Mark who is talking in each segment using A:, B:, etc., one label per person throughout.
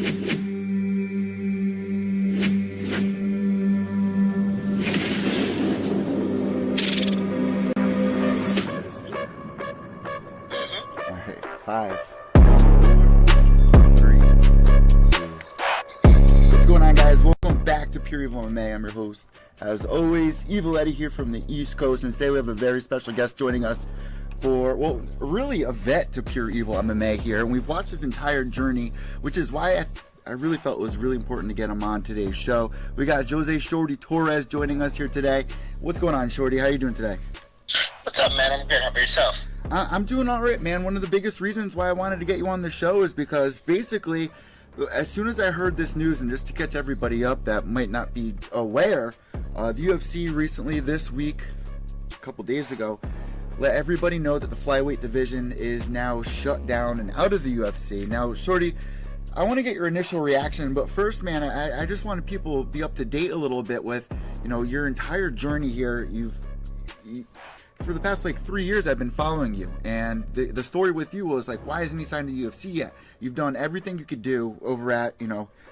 A: Alright, 5, 3, 2. What's going on, guys? Welcome back to Pure Evil MMA. I'm your host, as always, Evil Eddie here from the East Coast, and today we have a very special guest joining us for, well, really a vet to Pure Evil MMA here, and we've watched his entire journey, which is why I really felt it was really important to get him on today's show. We got Jose Shorty Torres joining us here today. What's going on, Shorty? How are you doing today?
B: What's up, man? I'm good. How about yourself?
A: I'm doing all right, man. One of the biggest reasons why I wanted to get you on the show is because basically, as soon as I heard this news, and just to catch everybody up that might not be aware, the UFC recently, this week, a couple days ago, let everybody know that the flyweight division is now shut down and out of the UFC. Now, Shorty, I want to get your initial reaction, but first, man, I just wanted people to be up to date a little bit with, you know, your entire journey here. For the past 3 years, I've been following you, and the story with you was why hasn't he signed to UFC yet? You've done everything you could do over at,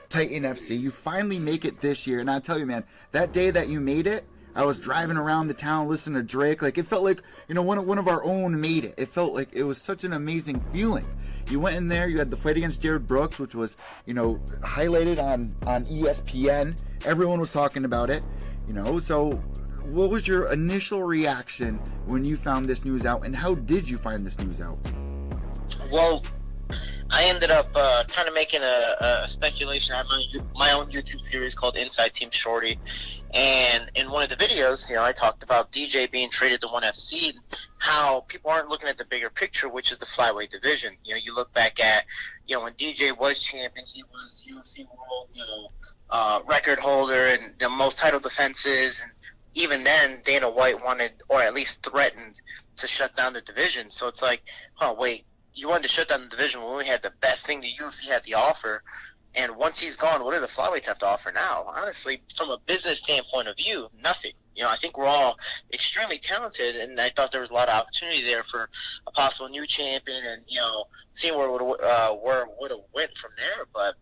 A: Titan FC. You finally make it this year, and I tell you, man, that day that you made it, I was driving around the town listening to Drake. It felt like, one of our own made it. It felt like it was such an amazing feeling. You went in there, you had the fight against Jared Brooks, which was, highlighted on ESPN. Everyone was talking about it, so what was your initial reaction when you found this news out, and how did you find this news out?
B: Well, I ended up kind of making a speculation. I have my own YouTube series called Inside Team Shorty, and in one of the videos, I talked about DJ being traded to ONE FC, and how people aren't looking at the bigger picture, which is the flyweight division. You look back at, when DJ was champion, he was UFC world, record holder and the most title defenses, and even then, Dana White wanted, or at least threatened, to shut down the division. So it's wait, you wanted to shut down the division when we had the best thing the UFC had to offer, and once he's gone, what do the flyweights have to offer now? Honestly, from a business standpoint of view, nothing. I think we're all extremely talented, and I thought there was a lot of opportunity there for a possible new champion, and seeing where it would have went from there, but.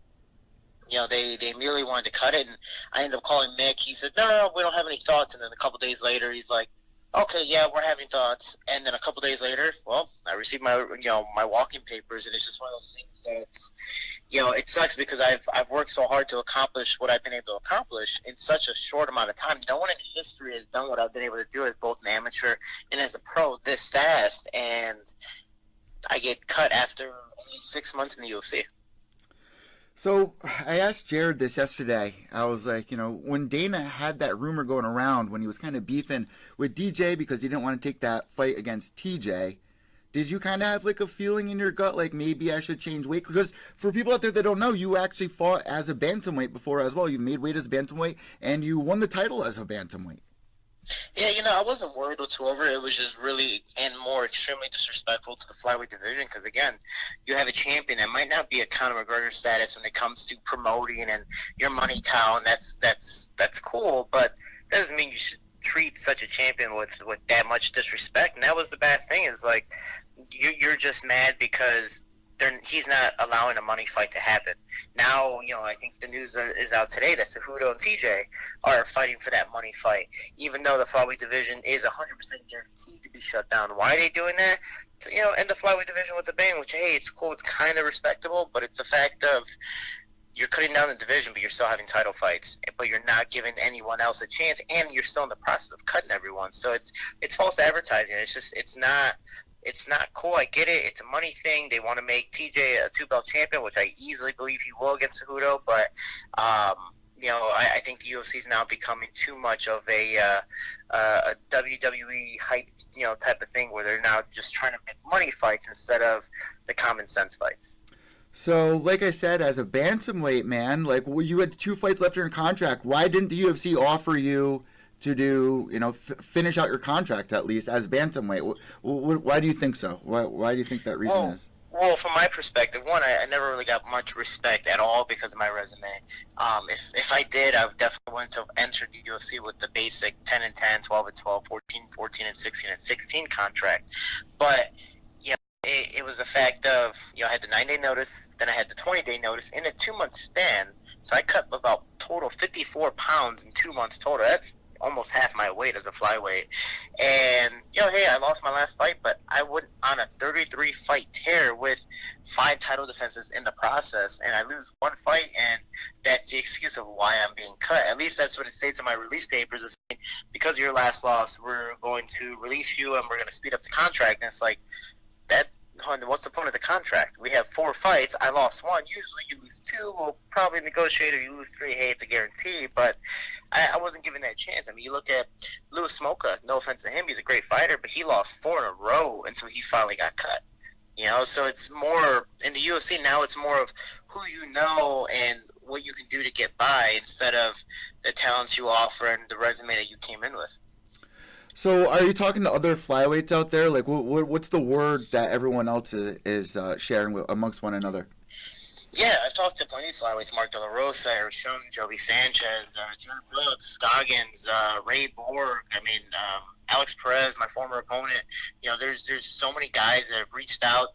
B: They immediately wanted to cut it, and I ended up calling Mick. He said, no, we don't have any thoughts. And then a couple days later, he's like, okay, yeah, we're having thoughts. And then a couple days later, well, I received my, my walking papers, and it's just one of those things that, it sucks because I've worked so hard to accomplish what I've been able to accomplish in such a short amount of time. No one in history has done what I've been able to do as both an amateur and as a pro this fast, and I get cut after only 6 months in the UFC.
A: So I asked Jared this yesterday. I was like, when Dana had that rumor going around, when he was kind of beefing with DJ because he didn't want to take that fight against TJ, did you kind of have a feeling in your gut maybe I should change weight? Because for people out there that don't know, you actually fought as a bantamweight before as well. You made weight as a bantamweight, and you won the title as a bantamweight.
B: Yeah, I wasn't worried whatsoever. It was just really and more extremely disrespectful to the flyweight division because, again, you have a champion that might not be a Conor McGregor status when it comes to promoting and your money cow, and that's cool, but that doesn't mean you should treat such a champion with that much disrespect. And that was the bad thing is, you're just mad because he's not allowing a money fight to happen. Now, I think the news is out today that Cejudo and TJ are fighting for that money fight, even though the flyweight division is 100% guaranteed to be shut down. Why are they doing that? End the flyweight division with a bang, which, hey, it's cool, it's kind of respectable, but it's the fact of you're cutting down the division, but you're still having title fights, but you're not giving anyone else a chance, and you're still in the process of cutting everyone. So it's false advertising. It's not cool. I get it. It's a money thing. They want to make TJ a two-belt champion, which I easily believe he will against Cejudo. But, I think the UFC is now becoming too much of a WWE hype, type of thing where they're now just trying to make money fights instead of the common sense fights.
A: So, like I said, as a bantamweight, man, you had 2 fights left in your contract. Why didn't the UFC offer you to do, finish out your contract at least as bantamweight? Why do you think so? Why do you think that reason is?
B: Well, from my perspective, one, I never really got much respect at all because of my resume. If I did, I would definitely want to enter the UFC with the basic 10-10, 12-12, 14-14, and 16-16 contract. But it was the fact of, I had the 9-day notice, then I had the 20-day notice in a 2-month span. So I cut about total 54 pounds in 2 months total. That's almost half my weight as a flyweight. And, hey, I lost my last fight, but I went on a 33-fight tear with 5 title defenses in the process, and I lose 1 fight, and that's the excuse of why I'm being cut. At least that's what it states in my release papers. It's saying, because of your last loss, we're going to release you, and we're going to speed up the contract. And it's like, what's the point of the contract? We have 4 fights. I lost 1. Usually you lose 2. We'll probably negotiate, or you lose 3. Hey, it's a guarantee. But I wasn't given that chance. I mean, you look at Louis Smolka. No offense to him. He's a great fighter, but he lost 4 in a row until he finally got cut. So it's more, in the UFC now, it's more of who you know and what you can do to get by instead of the talents you offer and the resume that you came in with.
A: So, are you talking to other flyweights out there? Like, what's the word that everyone else is sharing amongst one another?
B: Yeah, I've talked to plenty of flyweights: Mark De La Rosa, Eric Shum, Joey Sanchez, Jared Brooks, Scoggins, Ray Borg. I mean, Alex Perez, my former opponent. There's so many guys that have reached out.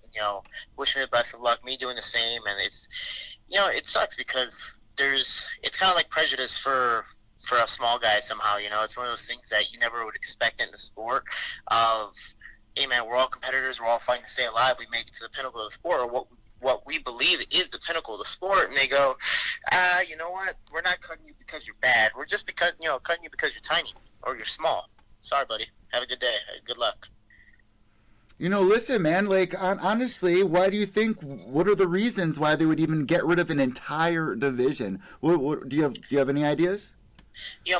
B: Wish me the best of luck. Me doing the same, and it's, it sucks because it's kind of like prejudice for us small guys somehow. It's one of those things that you never would expect in the sport of, hey man, we're all competitors, we're all fighting to stay alive, we make it to the pinnacle of the sport, or what we believe is the pinnacle of the sport, and they go, you know what, we're not cutting you because you're bad, we're just cutting you because you're tiny or you're small. Sorry buddy, have a good day, good luck.
A: Listen, man, like, honestly, why do you think, what are the reasons why they would even get rid of an entire division? Do you have any ideas?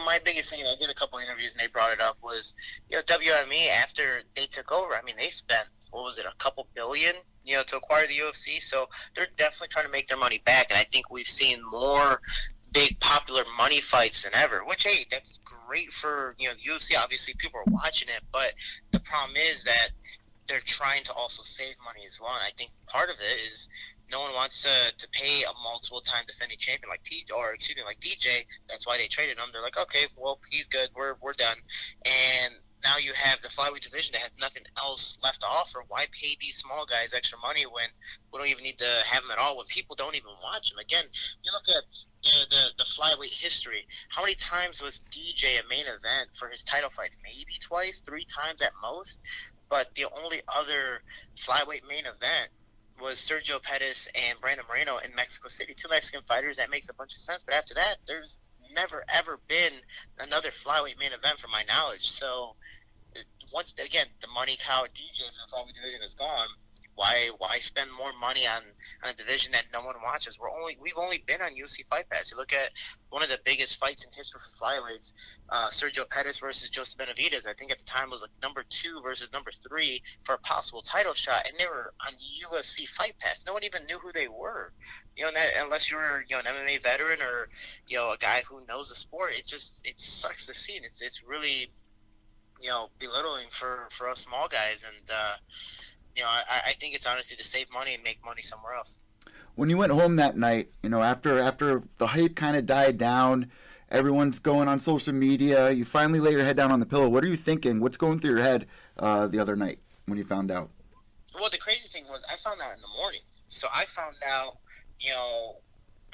B: My biggest thing, and I did a couple interviews and they brought it up, was, WME, after they took over, I mean, they spent, a couple billion, to acquire the UFC, so they're definitely trying to make their money back, and I think we've seen more big, popular money fights than ever, which, hey, that's great for, the UFC. Obviously, people are watching it, but the problem is that they're trying to also save money as well, and I think part of it is no one wants to pay a multiple-time defending champion like DJ. That's why they traded him. They're like, okay, well, he's good. We're done. And now you have the flyweight division that has nothing else left to offer. Why pay these small guys extra money when we don't even need to have them at all? When people don't even watch them. Again, you look at the flyweight history. How many times was DJ a main event for his title fights? Maybe twice, 3 times at most. But the only other flyweight main event was Sergio Pettis and Brandon Moreno in Mexico City. 2 Mexican fighters, that makes a bunch of sense. But after that, there's never, ever been another flyweight main event from my knowledge. So, once again, the money cow DJ for the flyweight division is gone. Why spend more money on a division that no one watches? We've only been on UFC Fight Pass. You look at one of the biggest fights in history for flyweights, Sergio Pettis versus Joseph Benavidez. I think at the time it was like number 2 versus number 3 for a possible title shot, and they were on UFC Fight Pass. No one even knew who they were. Unless you're an MMA veteran or a guy who knows the sport, it sucks to see, and it's really belittling for us small guys, and I think it's honestly to save money and make money somewhere else.
A: When you went home that night, after the hype kind of died down, everyone's going on social media, you finally lay your head down on the pillow. What are you thinking? What's going through your head the other night when you found out?
B: Well, the crazy thing was I found out in the morning. So I found out,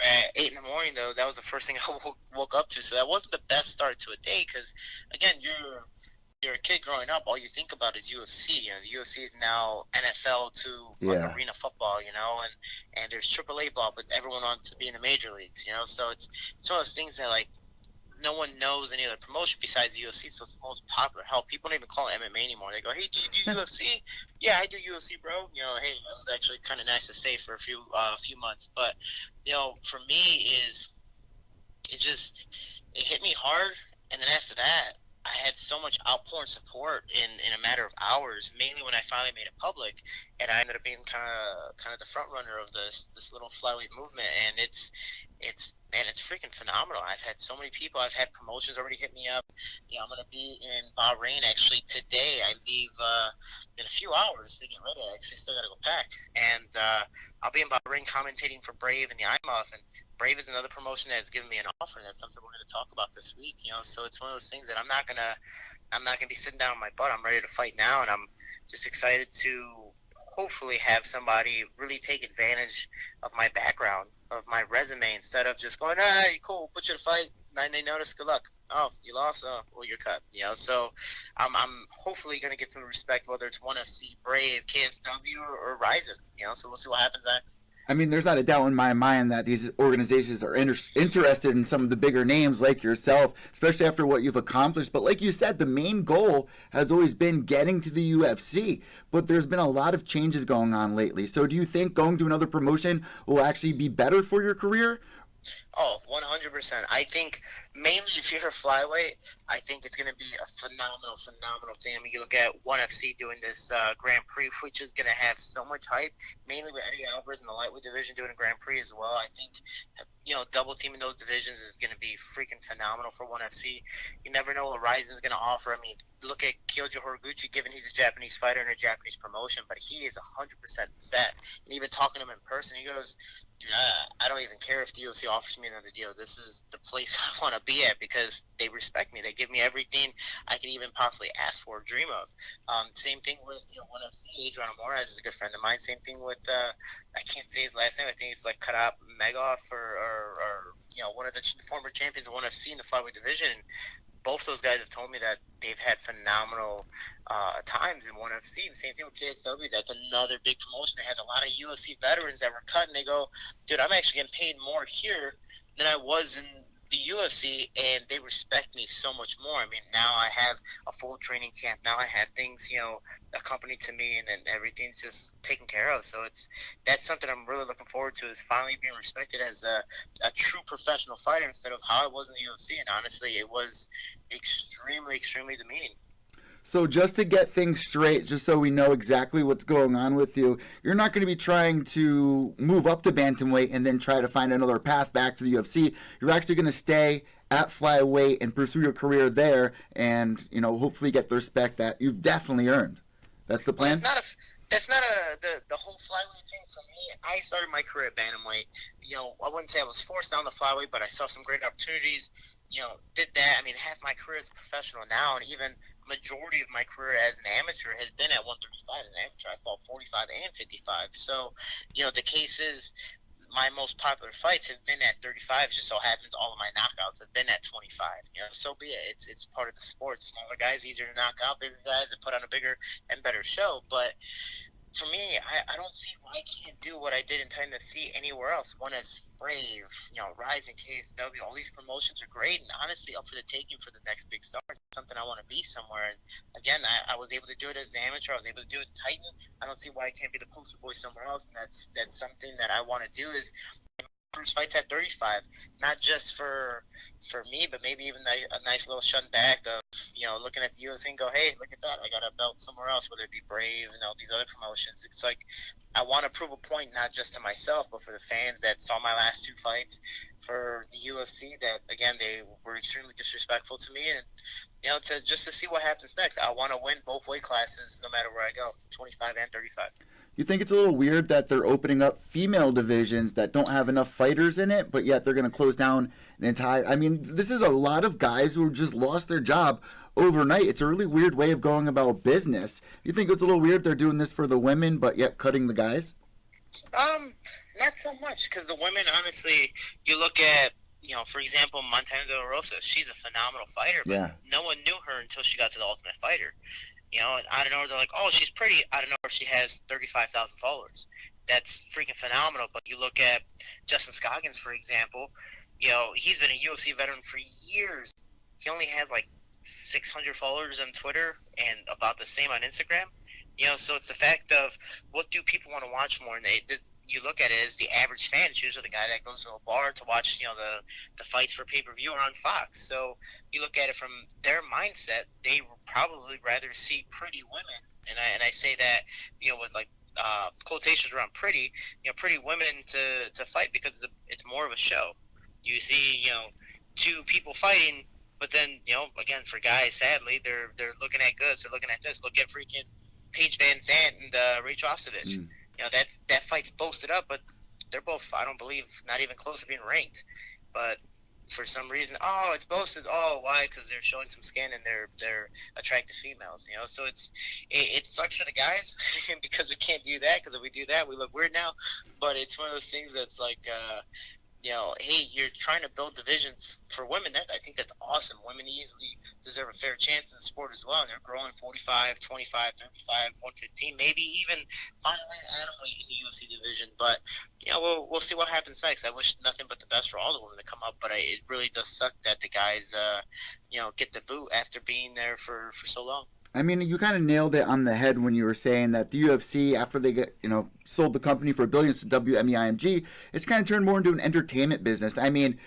B: at 8 in the morning, though. That was the first thing I woke up to. So that wasn't the best start to a day because, again, you're a kid growing up, all you think about is UFC. The UFC is now NFL to arena football, and there's AAA ball, but everyone wants to be in the major leagues, So it's one of those things that, like, no one knows any other promotion besides the UFC, so it's the most popular. Hell, people don't even call it MMA anymore. They go, hey, do you do UFC? Yeah, I do UFC, bro. Hey, that was actually kind of nice to say for a few months. But, for me it hit me hard, and then after that, I had so much outpouring support in a matter of hours, mainly when I finally made it public, and I ended up being kind of the front runner of this little flyweight movement, and it's freaking phenomenal. I've had so many people. I've had promotions already hit me up. I'm going to be in Bahrain actually today. I leave in a few hours to get ready. I actually still got to go pack, and I'll be in Bahrain commentating for Brave and the IMOF, and Brave is another promotion that's given me an offer, and that's something we're going to talk about this week. So it's one of those things that I'm not gonna be sitting down on my butt. I'm ready to fight now, and I'm just excited to hopefully have somebody really take advantage of my background, of my resume, instead of just going, cool, put you to fight, 9-day notice, good luck. Oh, you lost? Oh, well, you're cut. So I'm hopefully going to get some respect, whether it's ONE FC, Brave, KSW, or Ryzen. So we'll see what happens next.
A: I mean, there's not a doubt in my mind that these organizations are interested in some of the bigger names like yourself, especially after what you've accomplished. But like you said, the main goal has always been getting to the UFC. But there's been a lot of changes going on lately. So do you think going to another promotion will actually be better for your career?
B: Oh, 100%. I think mainly if you're a flyweight, I think it's going to be a phenomenal thing. I mean, you look at ONE FC doing this Grand Prix, which is going to have so much hype, mainly with Eddie Alvarez in the lightweight division doing a Grand Prix as well. I think, double teaming those divisions is going to be freaking phenomenal for ONE FC. You never know what Ryzen's going to offer. I mean, look at Kyoji Horiguchi, given he's a Japanese fighter in a Japanese promotion, but he is 100% set. And even talking to him in person, he goes, dude, I don't even care if the UFC offers me another deal. This is the place I want to be at because they respect me. They give me everything I can even possibly ask for or dream of. Same thing with ONE FC. Adriano Moraes is a good friend of mine. Same thing with I can't say his last name. I think it's like Karab Megoff or one of the former champions of ONE FC in the flyweight division. And both those guys have told me that they've had phenomenal times in ONE FC. And same thing with KSW. That's another big promotion. It has a lot of UFC veterans that were cut, and they go, dude, I'm actually getting paid more here than I was in the UFC, and they respect me so much more. I mean, now I have a full training camp. Now I have things, accompanied to me, and then everything's just taken care of. So that's something I'm really looking forward to, is finally being respected as a true professional fighter instead of how I was in the UFC. And honestly, it was extremely, extremely demeaning.
A: So just to get things straight, just so we know exactly what's going on with you, you're not going to be trying to move up to bantamweight and then try to find another path back to the UFC. You're actually going to stay at flyweight and pursue your career there, and hopefully get the respect that you've definitely earned. That's the plan.
B: Well, that's not the whole flyweight thing for me. I started my career at bantamweight. I wouldn't say I was forced down the flyweight, but I saw some great opportunities. Did that. I mean, half my career as a professional now, and even majority of my career as an amateur has been at 135. As an amateur, I fought 45 and 55. So, the case is, my most popular fights have been at 35. It just so happens all of my knockouts have been at 25. So be it. It's part of the sport. Smaller guys easier to knock out. Bigger guys that put on a bigger and better show. But for me, I don't see why I can't do what I did in Tennessee anywhere else. ONE FC, Brave, Rise and KSW, all these promotions are great and honestly up for the taking for the next big star. It's something I want to be somewhere. And again, I was able to do it as an amateur. I was able to do it in Titan. I don't see why I can't be the poster boy somewhere else. And that's something that I want to do, is first fights at 35, not just for me, but maybe even a nice little shun back of looking at the UFC and go, hey, look at that, I got a belt somewhere else, whether it be Brave and all these other promotions. It's like I want to prove a point, not just to myself, but for the fans that saw my last two fights, for the UFC that, again, they were extremely disrespectful to me, and just to see what happens next. I want to win both weight classes no matter where I go, 25 and 35.
A: You think it's a little weird that they're opening up female divisions that don't have enough fighters in it, but yet they're going to close down an entire... I mean, this is a lot of guys who just lost their job overnight. It's a really weird way of going about business. You think it's a little weird they're doing this for the women, but yet cutting the guys?
B: Not so much, because the women, honestly, you look at, for example, Montana De La Rosa, she's a phenomenal fighter, but no one knew her until she got to the Ultimate Fighter. I don't know, they're like, oh, she's pretty. I don't know if she has 35,000 followers. That's freaking phenomenal. But you look at Justin Scoggins, for example, he's been a UFC veteran for years. He only has like 600 followers on Twitter and about the same on Instagram. So it's the fact of, what do people want to watch more? And you look at it as the average fan. It's usually the guy that goes to a bar to watch, the fights for pay-per-view or on Fox. So you look at it from their mindset, they would probably rather see pretty women. And I say that, with like quotations around pretty, pretty women to fight, because it's more of a show. You see, two people fighting, but then, again, for guys, sadly, they're looking at goods. They're looking at this. Look at freaking Paige Van Zandt and Rachel Ostovich. That fight's boasted up, but they're both, I don't believe, not even close to being ranked. But for some reason, oh, it's posted. Oh, why? Because they're showing some skin and they're attractive females, you know. So it sucks for the guys because we can't do that. Because if we do that, we look weird now. But it's one of those things that's like, you know, hey, you're trying to build divisions for women. That I think that's awesome. Women easily deserve a fair chance in the sport as well. And they're growing 45, 25, 35, 115, maybe even finally animally in the UFC division. But, you know, we'll see what happens next. I wish nothing but the best for all the women to come up. But it really does suck that the guys, you know, get the boot after being there for so long.
A: I mean, you kind of nailed it on the head when you were saying that the UFC, after they get, you know, sold the company for billions to WMEIMG, it's kind of turned more into an entertainment business. I mean,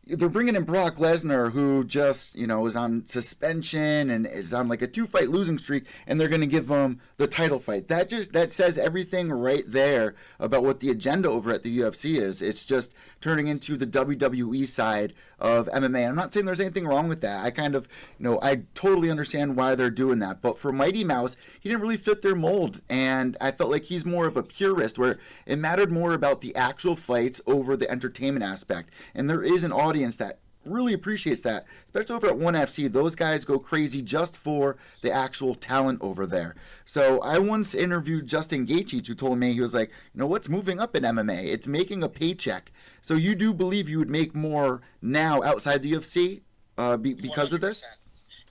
A: they're bringing in Brock Lesnar, who just, you know, is on suspension and is on like a 2-fight losing streak, and they're going to give him the title fight. That says everything right there about what the agenda over at the UFC is. It's just turning into the WWE side of MMA. I'm not saying there's anything wrong with that. I kind of, you know, I totally understand why they're doing that. But for Mighty Mouse, he didn't really fit their mold. And I felt like he's more of a purist, where it mattered more about the actual fights over the entertainment aspect. And there is an audience that really appreciates that, especially over at ONE FC. Those guys go crazy just for the actual talent over there. So I once interviewed Justin Gaethje, who told me, he was like, you know, what's moving up in MMA? It's making a paycheck. So you do believe you would make more now outside the UFC because 100%. Of this?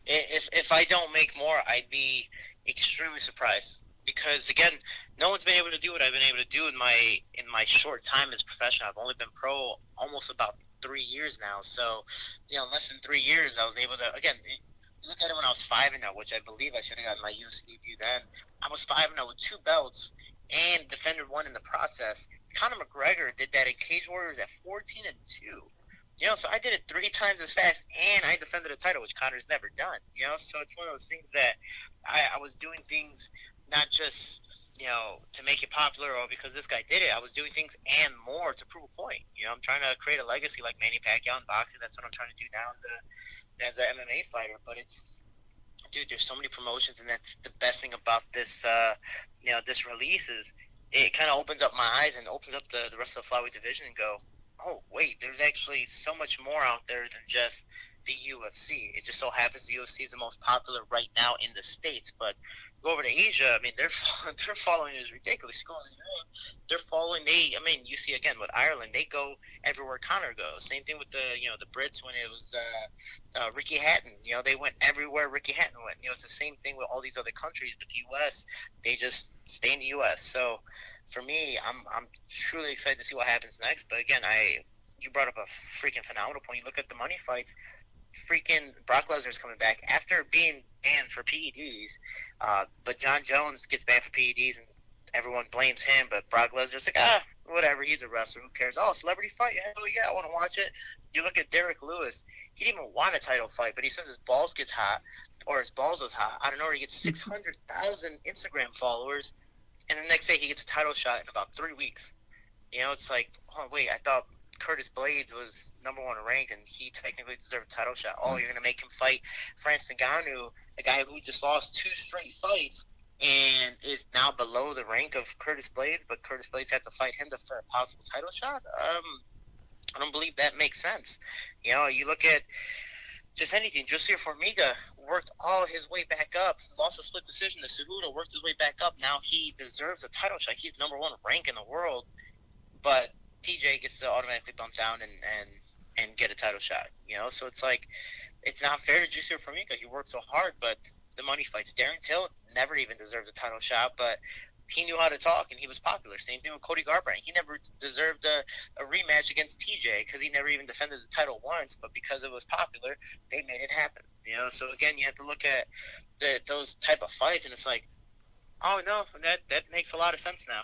B: If I don't make more, I'd be extremely surprised. Because again, no one's been able to do what I've been able to do in my short time as a professional. I've only been pro almost about 3 years now. So, you know, less than 3 years, I was able to, again, look at it when I was 5-0, which I believe I should have gotten my UFC debut then. I was 5-0 with 2 belts and defended one in the process. Conor McGregor did that in Cage Warriors at 14-2. You know, so I did it 3 times as fast, and I defended a title, which Conor's never done. You know, so it's one of those things that I was doing things not just, you know, to make it popular or because this guy did it. I was doing things and more to prove a point. You know, I'm trying to create a legacy like Manny Pacquiao in boxing. That's what I'm trying to do now as an MMA fighter. But it's, dude, there's so many promotions, and that's the best thing about this, you know, this release is it kind of opens up my eyes and opens up the rest of the flyweight division and go, oh, wait, there's actually so much more out there than just the UFC. It just so happens the UFC is the most popular right now in the States, but go over to Asia, I mean, their following is ridiculous. Go in Europe, they're following, I mean, you see again with Ireland, they go everywhere Conor goes. Same thing with the Brits when it was Ricky Hatton. You know, they went everywhere Ricky Hatton went. You know, it's the same thing with all these other countries, but the US, they just stay in the US. So for me, I'm truly excited to see what happens next. But again, you brought up a freaking phenomenal point. You look at the money fights. Freaking Brock Lesnar's coming back after being banned for PEDs, but John Jones gets banned for PEDs and everyone blames him, but Brock Lesnar's like, whatever, he's a wrestler, who cares? Oh, celebrity fight, hell yeah, I want to watch it. You look at Derek Lewis, he didn't even want a title fight, but he says his balls gets hot, or his balls is hot, I don't know, he gets 600,000 Instagram followers, and the next day he gets a title shot in about 3 weeks. You know, it's like, oh wait, I thought Curtis Blades was number 1 ranked, and he technically deserved a title shot. Oh, you're going to make him fight Francis Ngannou, a guy who just lost 2 straight fights and is now below the rank of Curtis Blades, but Curtis Blades had to fight him for a possible title shot? I don't believe that makes sense. You know, you look at just anything. Josier Formiga worked all his way back up, lost a split decision to Cejudo, worked his way back up. Now he deserves a title shot. He's number 1 rank in the world, but TJ gets to automatically bump down and get a title shot, you know? So it's like, it's not fair to Josier Formiga. He worked so hard, but the money fights. Darren Till never even deserved a title shot, but he knew how to talk, and he was popular. Same thing with Cody Garbrandt. He never deserved a rematch against TJ because he never even defended the title once, but because it was popular, they made it happen, you know? So again, you have to look at those type of fights, and it's like, oh, no, that makes a lot of sense now.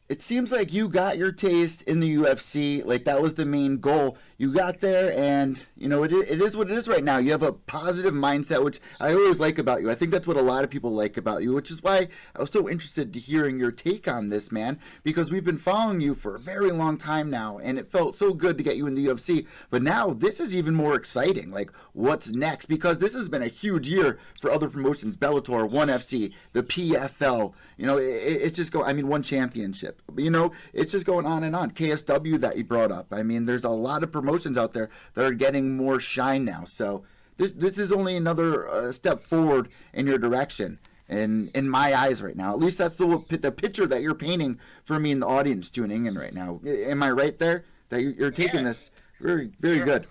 A: It seems like you got your taste in the UFC. Like, that was the main goal. You got there, and, you know, it is what it is right now. You have a positive mindset, which I always like about you. I think that's what a lot of people like about you, which is why I was so interested to hearing your take on this, man, because we've been following you for a very long time now, and it felt so good to get you in the UFC. But now this is even more exciting. Like, what's next? Because this has been a huge year for other promotions, Bellator, ONE FC, the PFL. You know, it's just one championship. it's just going on and on. KSW that you brought up. I mean, there's a lot of promotions out there that are getting more shine now. So this is only another step forward in your direction. And in my eyes right now, at least that's the picture that you're painting for me and the audience tuning in right now. Am I right there? That you're taking this very, very good.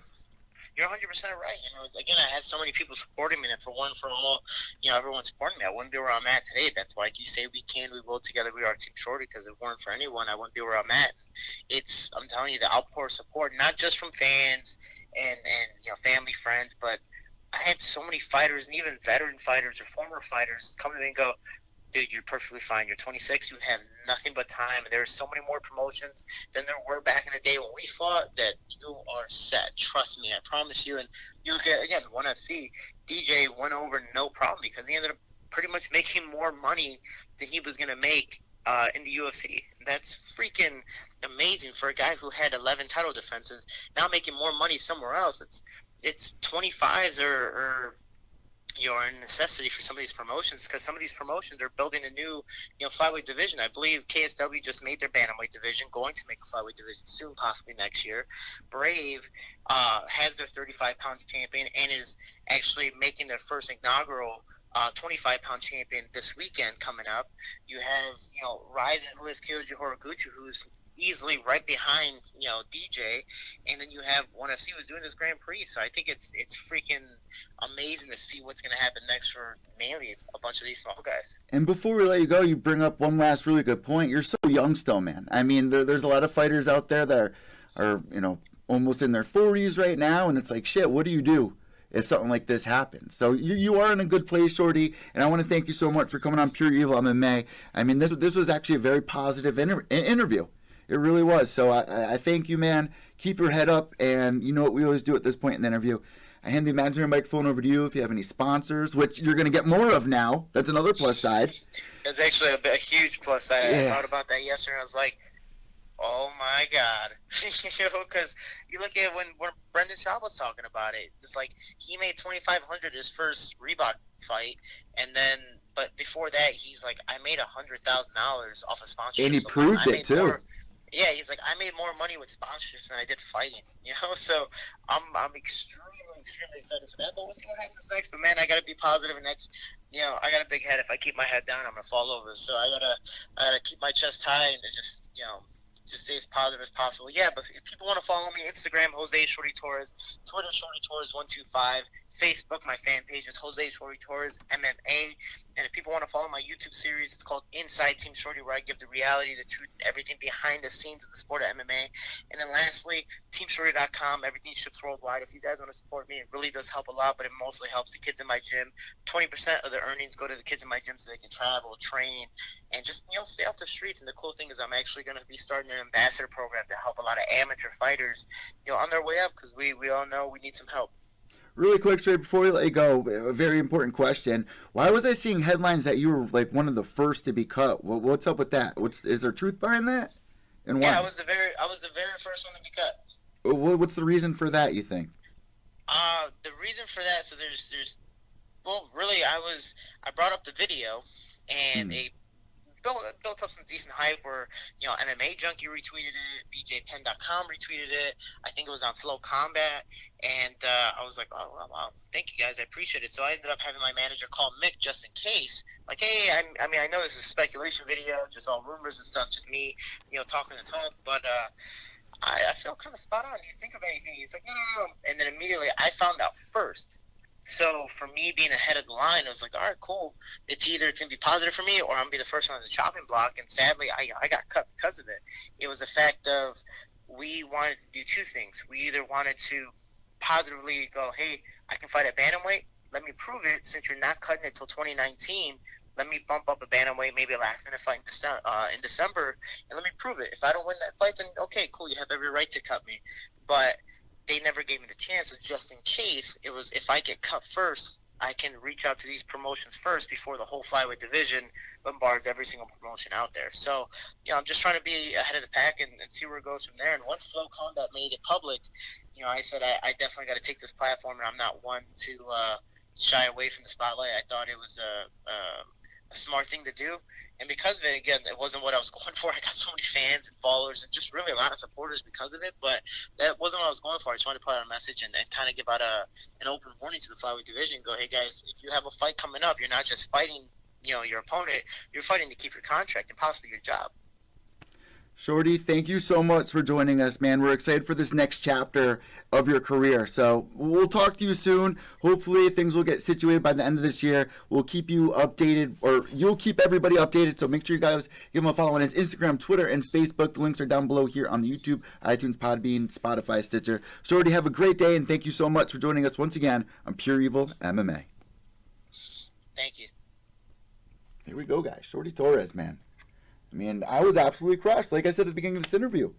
B: You're 100% right. Again, I had so many people supporting me, and for all, everyone supporting me. I wouldn't be where I'm at today. That's why, like you say, we will together. We are Team Shorty. Because if it weren't for anyone, I wouldn't be where I'm at. I'm telling you, the outpour of support, not just from fans and family, friends, but I had so many fighters and even veteran fighters or former fighters come to me and go, dude, you're perfectly fine. You're 26. You have nothing but time. There are so many more promotions than there were back in the day when we fought that you are set. Trust me. I promise you. And you get, again, ONE FC. DJ went over no problem because he ended up pretty much making more money than he was going to make in the UFC. That's freaking amazing for a guy who had 11 title defenses, now making more money somewhere else. It's 25s or a necessity for some of these promotions, because some of these promotions are building a new flyweight division. I believe KSW just made their bantamweight division, going to make a flyweight division soon, possibly next year. Brave has their 35-pound champion and is actually making their first inaugural 25-pound champion this weekend coming up. You have Ryzen, who is Kyoji Horiguchi, who's easily right behind DJ, and then you have ONE FC who's doing this Grand Prix. So I think it's freaking amazing to see what's going to happen next for mainly a bunch of these small guys.
A: And before we let you go, you bring up one last really good point. You're so young still, man. I mean, there's a lot of fighters out there that are almost in their 40s right now, and it's like, shit, what do you do if something like this happens? So you are in a good place, Shorty, and I want to thank you so much for coming on Pure Evil MMA. I mean, this was actually a very positive interview. It really was. So I thank you, man. Keep your head up, and you know what we always do at this point in the interview. I hand the imaginary microphone over to you if you have any sponsors, which you're going to get more of now. That's another plus side.
B: It's actually a huge plus side.
A: Yeah.
B: I thought about that yesterday, and I was like, oh my God. Because you look at when Brendan Schaub was talking about it, it's like he made $2,500 his first Reebok fight, but before that, he's like, I made $100,000 off of sponsorships.
A: And he proved it too.
B: Yeah, he's like, I made more money with sponsorships than I did fighting, So I'm extremely excited for that. But we'll see what happens next. But man, I gotta be positive, and that's, I got a big head. If I keep my head down, I'm gonna fall over. So I gotta keep my chest high and just stay as positive as possible. Yeah, but if people want to follow me, Instagram, Jose Shorty Torres, Twitter, Shorty Torres 125, Facebook, my fan page is Jose Shorty Torres MMA, and if people want to follow my YouTube series, it's called Inside Team Shorty, where I give the reality, the truth, everything behind the scenes of the sport of MMA. And then lastly, TeamShorty.com, everything ships worldwide. If you guys want to support me, it really does help a lot, but it mostly helps the kids in my gym. 20% of the earnings go to the kids in my gym so they can travel, train, and just stay off the streets. And the cool thing is I'm actually going to be starting an ambassador program to help a lot of amateur fighters on their way up, because we all know we need some help.
A: Really quick, straight before we let you go, a very important question. Why was I seeing headlines that you were like one of the first to be cut? What's up with that? Is there truth behind that? And why?
B: Yeah, I was the very first one to be cut.
A: What's the reason for that, you think?
B: The reason for that, so there's really I brought up the video, and it built up some decent hype where, MMA Junkie retweeted it, BJPen.com retweeted it, I think it was on Flow Combat, and I was like, oh, wow, thank you guys, I appreciate it. So I ended up having my manager call Mick just in case, like, hey, I mean, I know this is a speculation video, just all rumors and stuff, just me, talking the talk, but I feel kind of spot on. Do you think of anything? He's like, no. And then immediately I found out first. So for me being ahead of the line, I was like, all right, cool. It's either it's going to be positive for me or I'm going to be the first one on the chopping block. And sadly, I got cut because of it. It was the fact of we wanted to do two things. We either wanted to positively go, hey, I can fight at bantamweight. Let me prove it. Since you're not cutting it till 2019, let me bump up a bantamweight, maybe a last-minute fight in December, and let me prove it. If I don't win that fight, then okay, cool, you have every right to cut me. But they never gave me the chance, so just in case, it was if I get cut first, I can reach out to these promotions first before the whole flyweight division bombards every single promotion out there. So, I'm just trying to be ahead of the pack and see where it goes from there. And once Flow Combat made it public, I said I definitely got to take this platform, and I'm not one to shy away from the spotlight. I thought it was a smart thing to do. And because of it, again, it wasn't what I was going for. I got so many fans and followers and just really a lot of supporters because of it. But that wasn't what I was going for. I just wanted to put out a message and kind of give out an open warning to the flyweight division. Go, hey guys, if you have a fight coming up, you're not just fighting, your opponent. You're fighting to keep your contract and possibly your job.
A: Shorty, thank you so much for joining us, man. We're excited for this next chapter of your career. So we'll talk to you soon. Hopefully things will get situated by the end of this year. We'll keep you updated, or you'll keep everybody updated. So make sure you guys give him a follow on his Instagram, Twitter, and Facebook. The links are down below here on the YouTube, iTunes, Podbean, Spotify, Stitcher. Shorty, have a great day, and thank you so much for joining us once again on Pure Evil MMA.
B: Thank you.
A: Here we go, guys. Shorty Torres, man. I mean, I was absolutely crushed. Like I said at the beginning of this interview,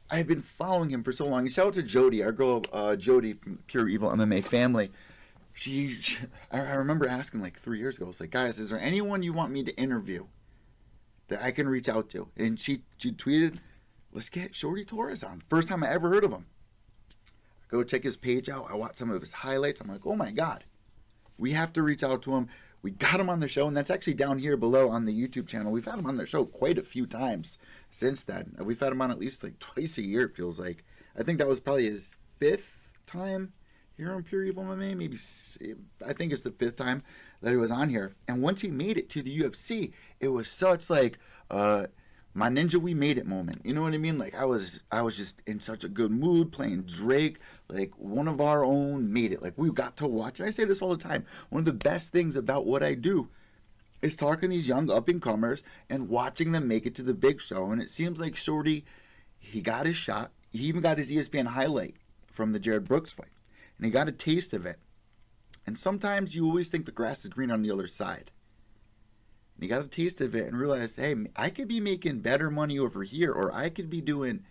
A: I've been following him for so long. And shout out to Jody, our girl Jody from Pure Evil MMA family. I remember asking like 3 years ago, I was like, guys, is there anyone you want me to interview that I can reach out to? And she tweeted, let's get Shorty Torres on. First time I ever heard of him. I go check his page out. I watch some of his highlights. I'm like, oh my God, we have to reach out to him. We got him on the show, and that's actually down here below on the YouTube channel. We've had him on the show quite a few times since then. We've had him on at least like twice a year, it feels like. I think that was probably his 5th time here on Pure Evil MMA. Maybe, I think it's the 5th time that he was on here. And once he made it to the UFC, it was such like my ninja, we made it moment. You know what I mean? Like I was just in such a good mood playing Drake. Like one of our own made it. Like we got to watch. And I say this all the time. One of the best things about what I do is talking to these young up and comers and watching them make it to the big show. And it seems like Shorty, he got his shot. He even got his ESPN highlight from the Jared Brooks fight, and he got a taste of it. And sometimes you always think the grass is green on the other side. And he got a taste of it and realized, hey, I could be making better money over here, or I could be doing...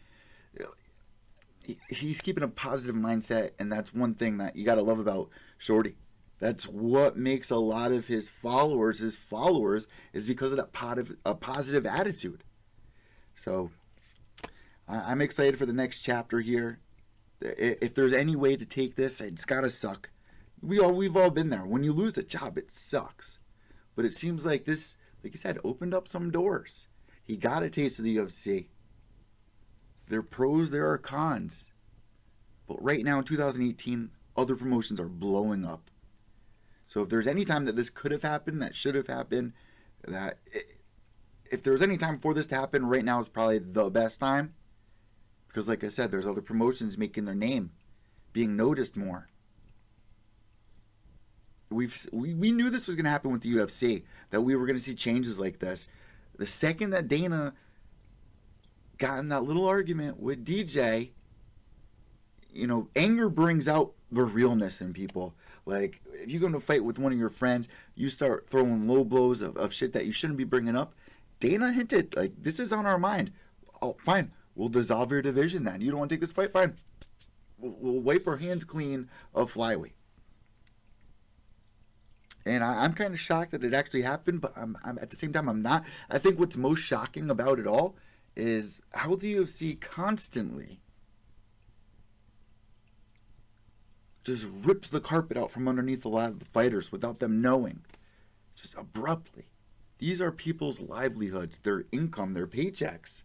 A: He's keeping a positive mindset, and that's one thing that you got to love about Shorty. That's what makes a lot of his followers is because of that positive attitude. So I'm excited for the next chapter here. If there's any way to take this, it's got to suck. We've all been there. When you lose a job, it sucks. But it seems like this, like you said, opened up some doors. He got a taste of the UFC. There are pros, there are cons. But right now in 2018, other promotions are blowing up. So if there's any time that this could have happened, that should have happened, if there was any time for this to happen, right now is probably the best time. Because like I said, there's other promotions making their name, being noticed more. We knew this was going to happen with the UFC, that we were going to see changes like this. The second that Dana got in that little argument with DJ, anger brings out the realness in people. Like, if you're going to fight with one of your friends, you start throwing low blows of shit that you shouldn't be bringing up. Dana hinted, like, this is on our mind. Oh, fine. We'll dissolve your division then. You don't want to take this fight? Fine. We'll wipe our hands clean of flyweight. And I'm kind of shocked that it actually happened, but I'm at the same time, I'm not. I think what's most shocking about it all is how the UFC constantly just rips the carpet out from underneath a lot of the fighters without them knowing. Just abruptly. These are people's livelihoods, their income, their paychecks.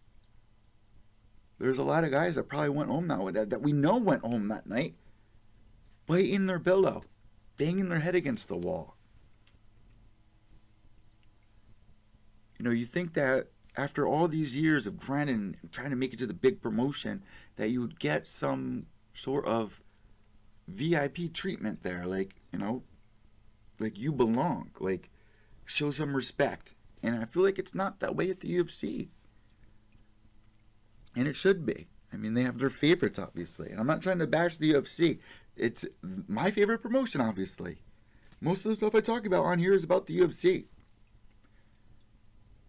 A: There's a lot of guys that probably went home that we know went home that night, biting their pillow, banging their head against the wall. You think that after all these years of grinding and trying to make it to the big promotion, that you would get some sort of VIP treatment there, like you belong, like show some respect. And I feel like it's not that way at the UFC. And it should be. I mean, they have their favorites, obviously. And I'm not trying to bash the UFC. It's my favorite promotion, obviously. Most of the stuff I talk about on here is about the UFC.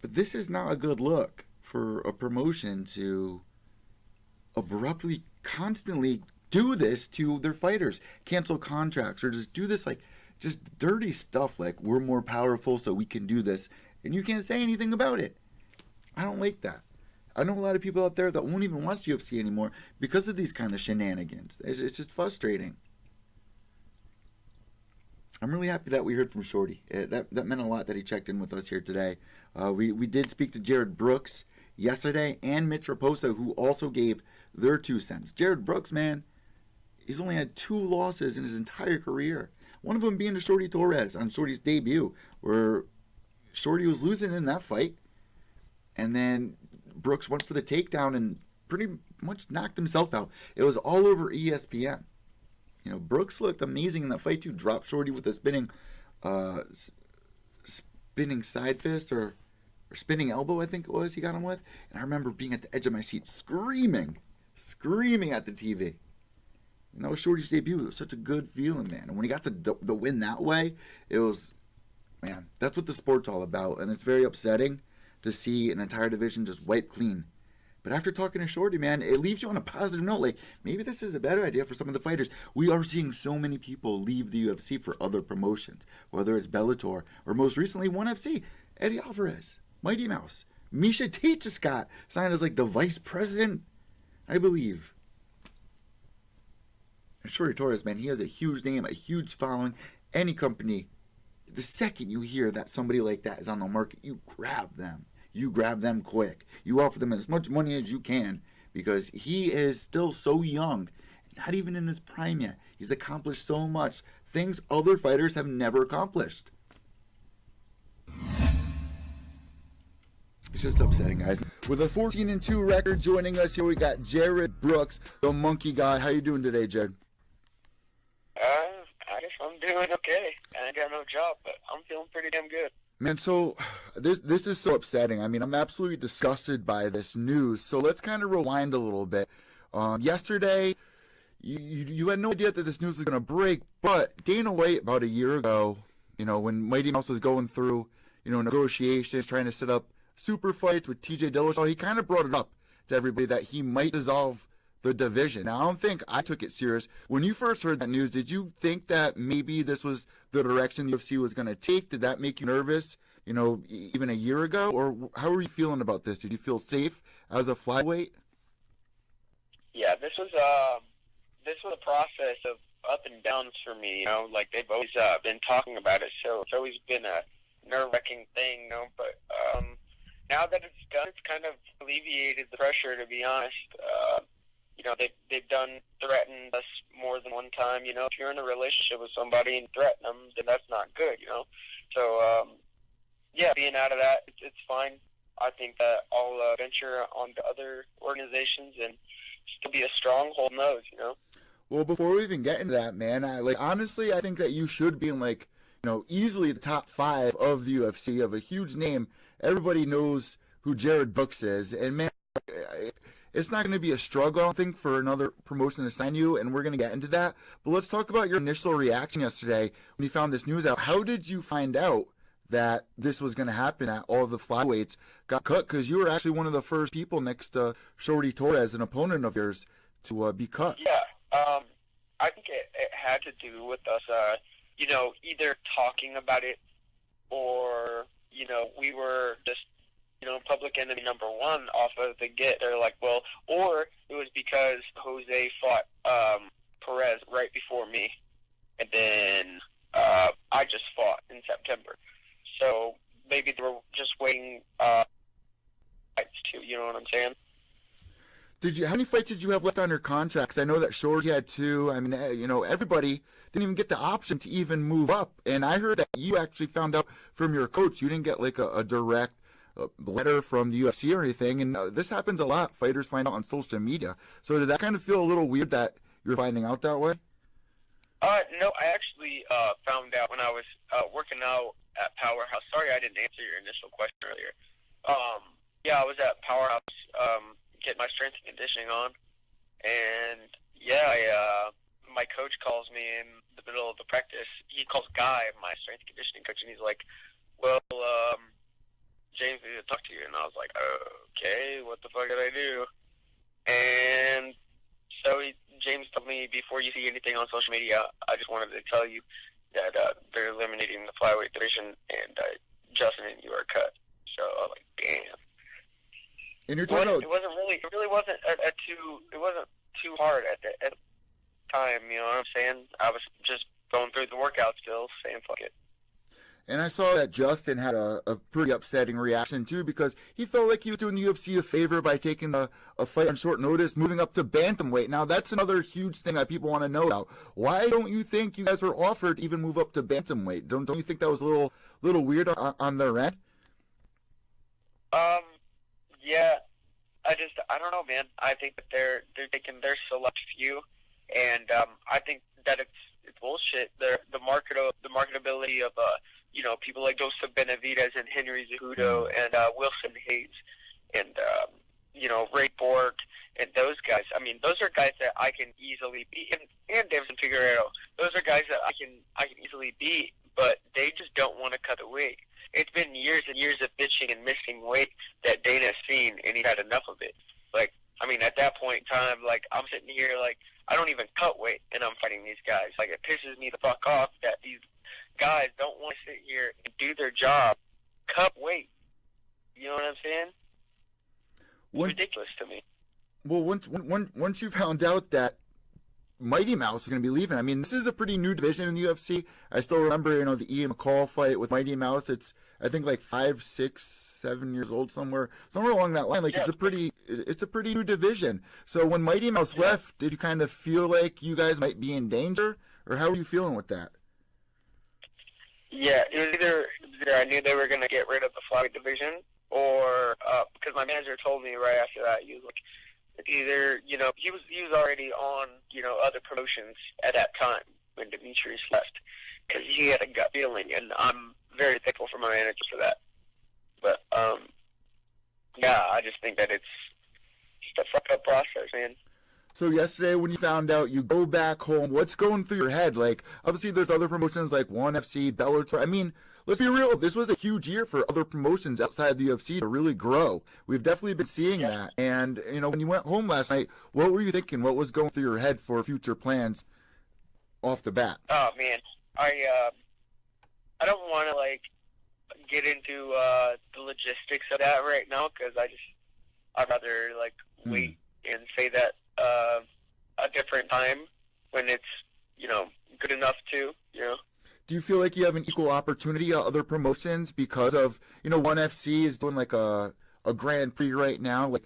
A: But this is not a good look for a promotion to abruptly, constantly do this to their fighters. Cancel contracts or just do this, like, just dirty stuff like, we're more powerful so we can do this. And you can't say anything about it. I don't like that. I know a lot of people out there that won't even watch UFC anymore because of these kind of shenanigans. It's just frustrating. I'm really happy that we heard from Shorty. That meant a lot that he checked in with us here today. We did speak to Jared Brooks yesterday and Mitch Raposo, who also gave their 2 cents. Jared Brooks, man, he's only had 2 losses in his entire career. One of them being to Shorty Torres on Shorty's debut, where Shorty was losing in that fight. And then Brooks went for the takedown and pretty much knocked himself out. It was all over ESPN. You know, Brooks looked amazing in that fight too. Dropped Shorty with a spinning side fist or spinning elbow, I think it was. He got him with, and I remember being at the edge of my seat, screaming at the TV. And that was Shorty's debut. It was such a good feeling, man. And when he got the win that way, it was, man, that's what the sport's all about. And it's very upsetting to see an entire division just wiped clean. But after talking to Shorty, man, it leaves you on a positive note. Like, maybe this is a better idea for some of the fighters. We are seeing so many people leave the UFC for other promotions, whether it's Bellator or most recently ONE FC. Eddie Alvarez, Mighty Mouse, Misha Tate just got signed as like the vice president, I believe. And Shorty Torres, man, he has a huge name, a huge following. Any company, the second you hear that somebody like that is on the market, you grab them. You grab them quick. You offer them as much money as you can because he is still so young, not even in his prime yet. He's accomplished so much, things other fighters have never accomplished. It's just upsetting, guys. With a 14-2 record joining us here, we got Jared Brooks, the monkey god. How you doing today, Jared?
C: I guess I'm doing okay. I ain't got no job, but I'm feeling pretty damn good.
A: Man, so this is so upsetting. I mean, I'm absolutely disgusted by this news. So let's kind of rewind a little bit. Yesterday, you had no idea that this news was going to break, but Dana White, about a year ago, you know, when Mighty Mouse was going through, you know, negotiations, trying to set up super fights with TJ Dillashaw, he kind of brought it up to everybody that he might dissolve the division. Now, I don't think I took it serious. When you first heard that news, did you think that maybe this was the direction the UFC was going to take? Did that make you nervous, you know, even a year ago? Or how were you feeling about this? Did you feel safe as a flyweight?
C: Yeah, this was a process of up and downs for me. You know, like they've always been talking about it, so it's always been a nerve-wracking thing. You know, but now that it's done, it's kind of alleviated the pressure. To be honest. You know, they've threatened us more than one time. You know, if you're in a relationship with somebody and threaten them, then that's not good, you know. So, yeah, being out of that, it's fine. I think that I'll venture onto other organizations and still be a stronghold in those, you know.
A: Well, before we even get into that, man, honestly, I think that you should be in, like, you know, easily the top 5 of the UFC, of a huge name. Everybody knows who Jared Brooks is, and, man, it's not going to be a struggle, I don't think, for another promotion to sign you, and we're going to get into that. But let's talk about your initial reaction yesterday when you found this news out. How did you find out that this was going to happen, that all the flyweights got cut? Because you were actually one of the first people next to Shorty Torres, an opponent of yours, to be cut.
C: Yeah, I think it had to do with us, you know, either talking about it or, you know, we were just, you know, public enemy number 1 off of the get. They're like, well, or it was because Jose fought Perez right before me, and then I just fought in September. So maybe they were just waiting fights too. You know what I'm saying?
A: How many fights did you have left on your contract? 'Cause I know that Shorty had 2. I mean, you know, everybody didn't even get the option to even move up. And I heard that you actually found out from your coach. You didn't get like a direct letter from the UFC or anything, and this happens a lot. Fighters find out on social media. So did that kind of feel a little weird that you're finding out that way?
C: No, I actually found out when I was working out at Powerhouse. Sorry, I didn't answer your initial question earlier. Yeah, I was at Powerhouse getting my strength and conditioning on, and yeah, my coach calls me in the middle of the practice. He calls Guy, my strength and conditioning coach, and he's like, well, James needed to talk to you. And I was like, okay, what the fuck did I do? And so James told me, before you see anything on social media, I just wanted to tell you that they're eliminating the flyweight division, and Justin and you are cut. So I was like, damn.
A: And you're talking about...
C: It really wasn't too hard at the time, you know what I'm saying? I was just going through the workout still, saying fuck it.
A: And I saw that Justin had a pretty upsetting reaction, too, because he felt like he was doing the UFC a favor by taking a fight on short notice, moving up to bantamweight. Now, that's another huge thing that people want to know about. Why don't you think you guys were offered to even move up to bantamweight? Don't you think that was a little weird on their end?
C: Yeah. I don't know, man. I think that they're taking their select few, and I think that it's bullshit. The marketability of people like Joseph Benavidez and Henry Cejudo and Wilson Hayes and Ray Borg and those guys. I mean, those are guys that I can easily beat, and Davison Figueiredo. Those are guys that I can easily beat, but they just don't want to cut the weight. It's been years and years of bitching and missing weight that Dana's seen, and he had enough of it. Like, I mean, at that point in time, like, I'm sitting here, like, I don't even cut weight, and I'm fighting these guys. Like, it pisses me the fuck off that these guys don't want to sit here and do their job, cut weight. You know what I'm saying? It's ridiculous to me.
A: Well, once you found out that Mighty Mouse is going to be leaving, I mean, this is a pretty new division in the UFC. I still remember, the Ian McCall fight with Mighty Mouse. It's, I think, like 5, 6, 7 years old, somewhere along that line. Like, yeah. It's a pretty new division. So when Mighty Mouse left, did you kind of feel like you guys might be in danger, or how are you feeling with that?
C: Yeah, it was either I knew they were going to get rid of the flyweight division, or because my manager told me right after that, he was like, either he was already on other promotions at that time when Demetrius left, because he had a gut feeling, and I'm very thankful for my manager for that. But yeah, I just think that it's just a fucked up process, man.
A: So yesterday when you found out, you go back home, what's going through your head? Like, obviously there's other promotions like ONE FC, Bellator. I mean, let's be real, this was a huge year for other promotions outside the UFC to really grow. We've definitely been seeing that. And, when you went home last night, what were you thinking? What was going through your head for future plans off the bat?
C: Oh, man. I don't want to, get into the logistics of that right now, because I'd rather, wait and say that a different time when it's, good enough to.
A: Do you feel like you have an equal opportunity at other promotions because of, ONE FC is doing like a Grand Prix right now?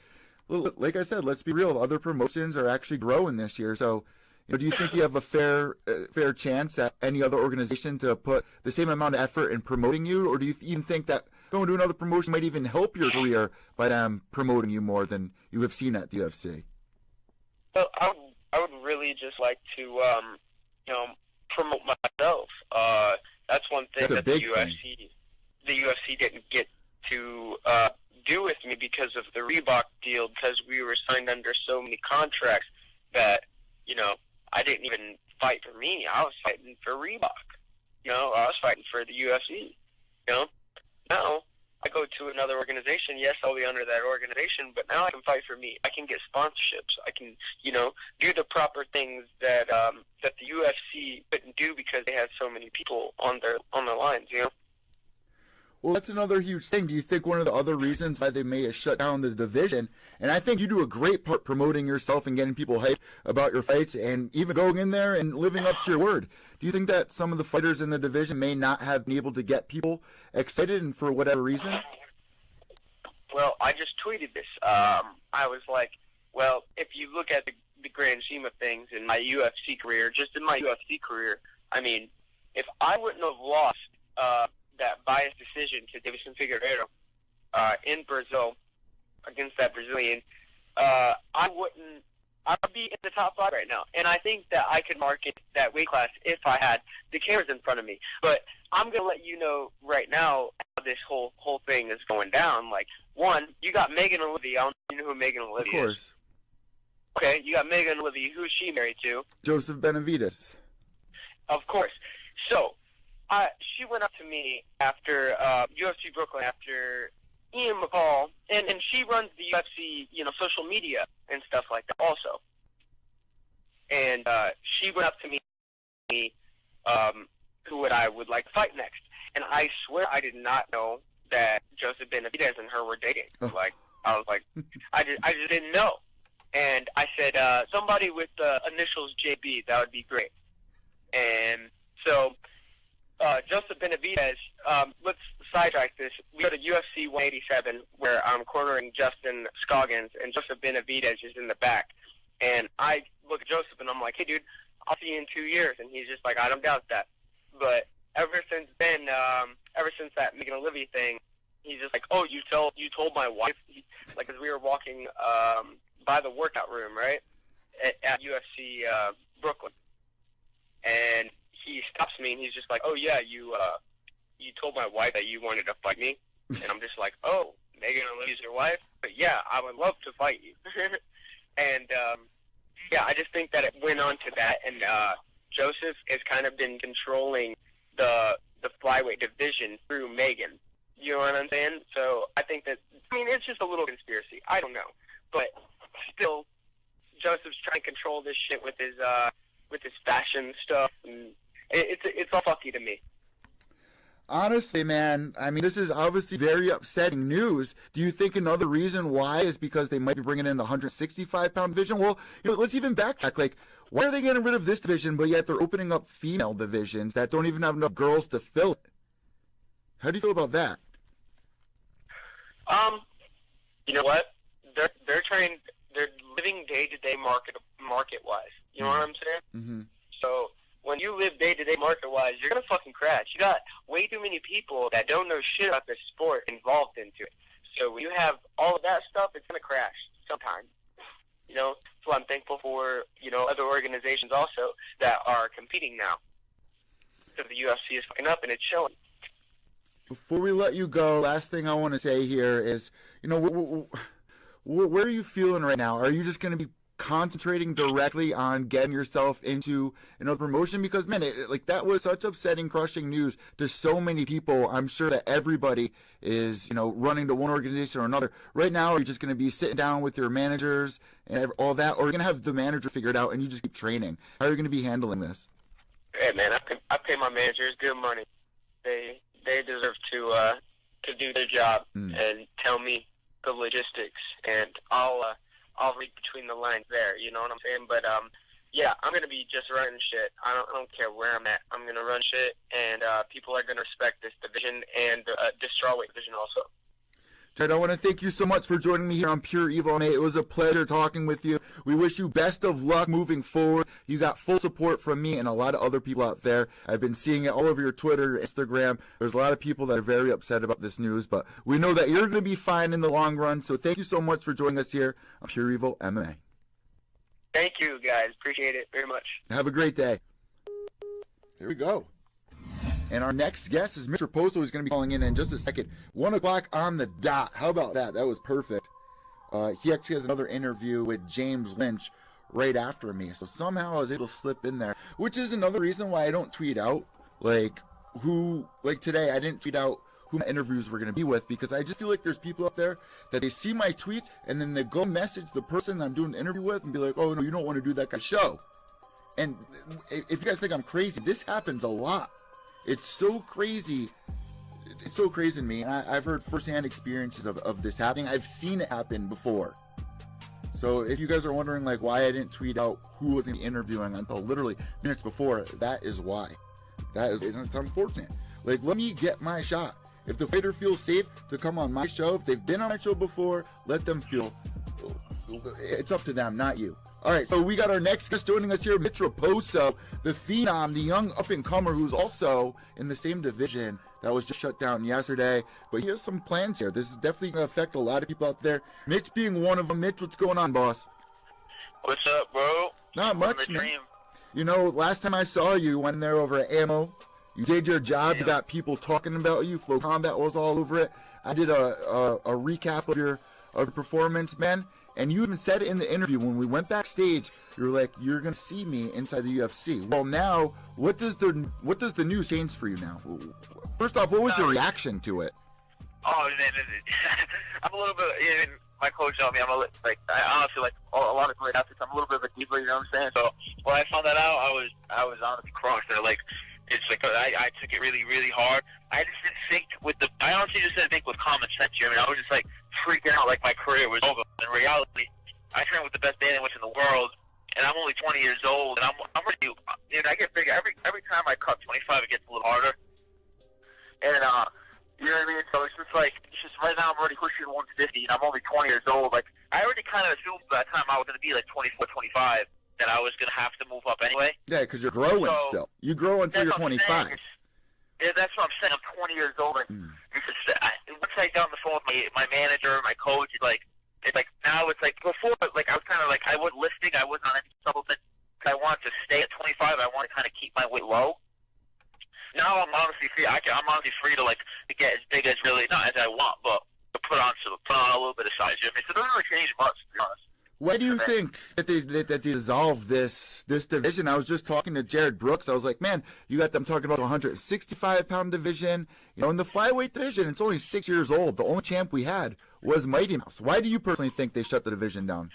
A: Like I said, let's be real, other promotions are actually growing this year. So, do you think you have a fair chance at any other organization to put the same amount of effort in promoting you? Or do you even think that going to another promotion might even help your career by them promoting you more than you have seen at the UFC?
C: Well, I would really just like to, promote myself. That's one thing that the UFC didn't get to do with me because of the Reebok deal, because we were signed under so many contracts that, I didn't even fight for me. I was fighting for Reebok. I was fighting for the UFC. Now I go to another organization. Yes, I'll be under that organization, but now I can fight for me. I can get sponsorships. I can, do the proper things that that the UFC couldn't do because they had so many people on their lines.
A: Well, that's another huge thing. Do you think one of the other reasons why they may have shut down the division, and I think you do a great part promoting yourself and getting people hyped about your fights and even going in there and living up to your word. Do you think that some of the fighters in the division may not have been able to get people excited and for whatever reason?
C: Well, I just tweeted this. I was like, well, if you look at the grand scheme of things in my UFC career, I mean, if I wouldn't have lost that biased decision to Davison Figueiredo in Brazil against that Brazilian, I'd be in the top 5 right now. And I think that I could market that weight class if I had the cameras in front of me. But I'm going to let you know right now how this whole thing is going down. Like, one, you got Megan Olivia. I don't know who Megan Olivia is.
A: Of course.
C: Okay, you got Megan Olivia. Who's she married to?
A: Joseph Benavidez.
C: Of course. So, she went up to me after UFC Brooklyn, after Ian McCall, and she runs the UFC, social media and stuff like that also. And she went up to me, who I would like to fight next. And I swear I did not know that Joseph Benavidez and her were dating. I was like, I just didn't know. And I said, somebody with the initials JB, that would be great. And So, Joseph Benavidez, let's sidetrack this. We go to UFC 187 where I'm cornering Justin Scoggins, and Joseph Benavidez is in the back. And I look at Joseph, and I'm like, hey, dude, I'll see you in 2 years. And he's just like, I don't doubt that. But ever since then, ever since that Megan Olivia thing, he's just like, oh, you told my wife, like, as we were walking by the workout room, right, at UFC Brooklyn. And he stops me, and he's just like, oh, yeah, you told my wife that you wanted to fight me. And I'm just like, oh, Megan Olivia's your wife? But, yeah, I would love to fight you. And, yeah, I just think that it went on to that. And Joseph has kind of been controlling the flyweight division through Megan. You know what I'm saying? So I think that, I mean, it's just a little conspiracy. I don't know. But still, Joseph's trying to control this shit with his fashion stuff. And it's all fucky to me.
A: Honestly, man, I mean, this is obviously very upsetting news. Do you think another reason why is because they might be bringing in the 165-pound division? Well, let's even backtrack. Like, why are they getting rid of this division, but yet they're opening up female divisions that don't even have enough girls to fill it? How do you feel about that?
C: You know what? They're living day-to-day market-wise. You know what I'm saying?
A: Mm-hmm.
C: So when you live day-to-day market-wise, you're going to fucking crash. You got way too many people that don't know shit about this sport involved into it. So when you have all of that stuff, it's going to crash sometime. You know, so I'm thankful for, other organizations also that are competing now. Because the UFC is fucking up and it's showing.
A: Before we let you go, last thing I want to say here is, where are you feeling right now? Are you just going to be concentrating directly on getting yourself into another promotion? Because, man, that was such upsetting, crushing news to so many people. I'm sure that everybody is, running to one organization or another. Right now, are you just going to be sitting down with your managers and all that, or are you going to have the manager figured out and you just keep training? How are you going to be handling this?
C: Hey, man, I pay my managers good money. They deserve to do their job and tell me the logistics, and I'll read between the lines there. You know what I'm saying? But yeah, I'm gonna be just running shit. I don't care where I'm at. I'm gonna run shit, and people are gonna respect this division and this strawweight division also.
A: Ted, I want to thank you so much for joining me here on Pure Evil, mate. It was a pleasure talking with you. We wish you best of luck moving forward. You got full support from me and a lot of other people out there. I've been seeing it all over your Twitter, Instagram. There's a lot of people that are very upset about this news, but we know that you're going to be fine in the long run. So thank you so much for joining us here on Pure Evil MMA.
C: Thank you, guys. Appreciate it very much.
A: Have a great day. There we go. And our next guest is MITCH Raposo, who's going to be calling in just a second. 1 o'clock on the dot. How about that? That was perfect. He actually has another interview with James Lynch right after me. So somehow I was able to slip in there, which is another reason why I don't tweet out, today I didn't tweet out who my interviews were going to be with, because I just feel like there's people out there that they see my tweets and then they go message the person I'm doing an interview with and be like, oh, no, you don't want to do that guy's show. And if you guys think I'm crazy, this happens a lot. It's so crazy. It's so crazy to me. And I've heard firsthand experiences of this happening. I've seen it happen before. So if you guys are wondering why I didn't tweet out who was going to be interviewing until literally minutes before, that is why. It's unfortunate. Let me get my shot. If the fighter feels safe to come on my show, if they've been on my show before, let them feel. It's up to them, not you. All right, so we got our next guest joining us here, MITCH Raposo, the phenom, the young up-and-comer who's also in the same division that was just shut down yesterday. But he has some plans here. This is definitely going to affect a lot of people out there. Mitch being one of them. Mitch, what's going on, boss?
C: What's up, bro?
A: Not much, man. Last time I saw you, went in there over at Ammo. You did your job. You got people talking about you. Flow Combat was all over it. I did a recap of your performance, man. And you even said it in the interview when we went backstage. You were like, "You're gonna see me inside the UFC." Well, now, what does the news change for you now? First off, what was your reaction to it?
C: Oh, man, I'm a little bit. Even my coach told me I honestly a lot of great athletes. I'm a little bit of a diva, you know what I'm saying? So when I found that out, I was honestly crushed. I took it really, really hard. I just didn't think I honestly just didn't think with common sense here. I was just freaking out like my career was over. In reality, I train with the best bandwidth in the world, and I'm only 20 years old, and I'm ready. dude, I get bigger. Every time I cut 25, it gets a little harder. And, you know what I mean? So it's just right now I'm already pushing 150, and I'm only 20 years old. Like, I already kind of assumed by the time I was going to be, like, 24, 25, that I was going to have to move up anyway.
A: Yeah, because you're growing still. You grow until you're 25.
C: Yeah, that's what I'm saying. I'm 20 years old, and once I got on the phone with my manager, my coach, it's like now it's like before, like I was kind of like I wasn't lifting, I wasn't on any supplement. I wanted to stay at 25. I wanted to kind of keep my weight low. Now I'm honestly free. I'm honestly free to get as big as really not as I want, but to put on a little bit of size. You know what I mean? So it doesn't really change much, to be honest.
A: Why do you think that they dissolved this division? I was just talking to Jared Brooks. I was like, man, you got them talking about the 165-pound division. You know, in the flyweight division, it's only 6 years old. The only champ we had was Mighty Mouse. Why do you personally think they shut the division down?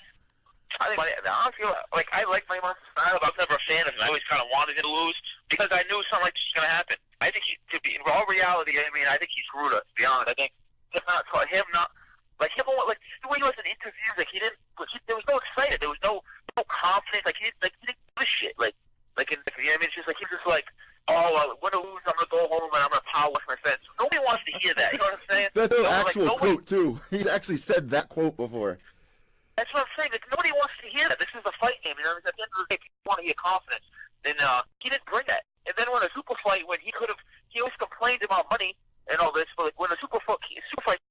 C: I think, honestly, like I like Mighty Mouse's style. I was never a fan of him. I always kind of wanted him to lose because I knew something like this was going to happen. I think in all reality, I mean, I think he screwed us. To be honest, I think him not like the way he was in interviews, like there was no excitement, there was no confidence, like he didn't give a shit, you know what I mean? It's just like he was just like, win or lose, I'm gonna go home and I'm gonna power wash my fence. Nobody wants to hear that. You know what I'm saying?
A: That's an actual quote too. He's actually said that quote before.
C: That's what I'm saying. Like, nobody wants to hear that. This is a fight game. You know, at the end of the day, people want to hear confidence, and he didn't bring that. And then when a super fight, when he always complained about money and all this, but like when a super fight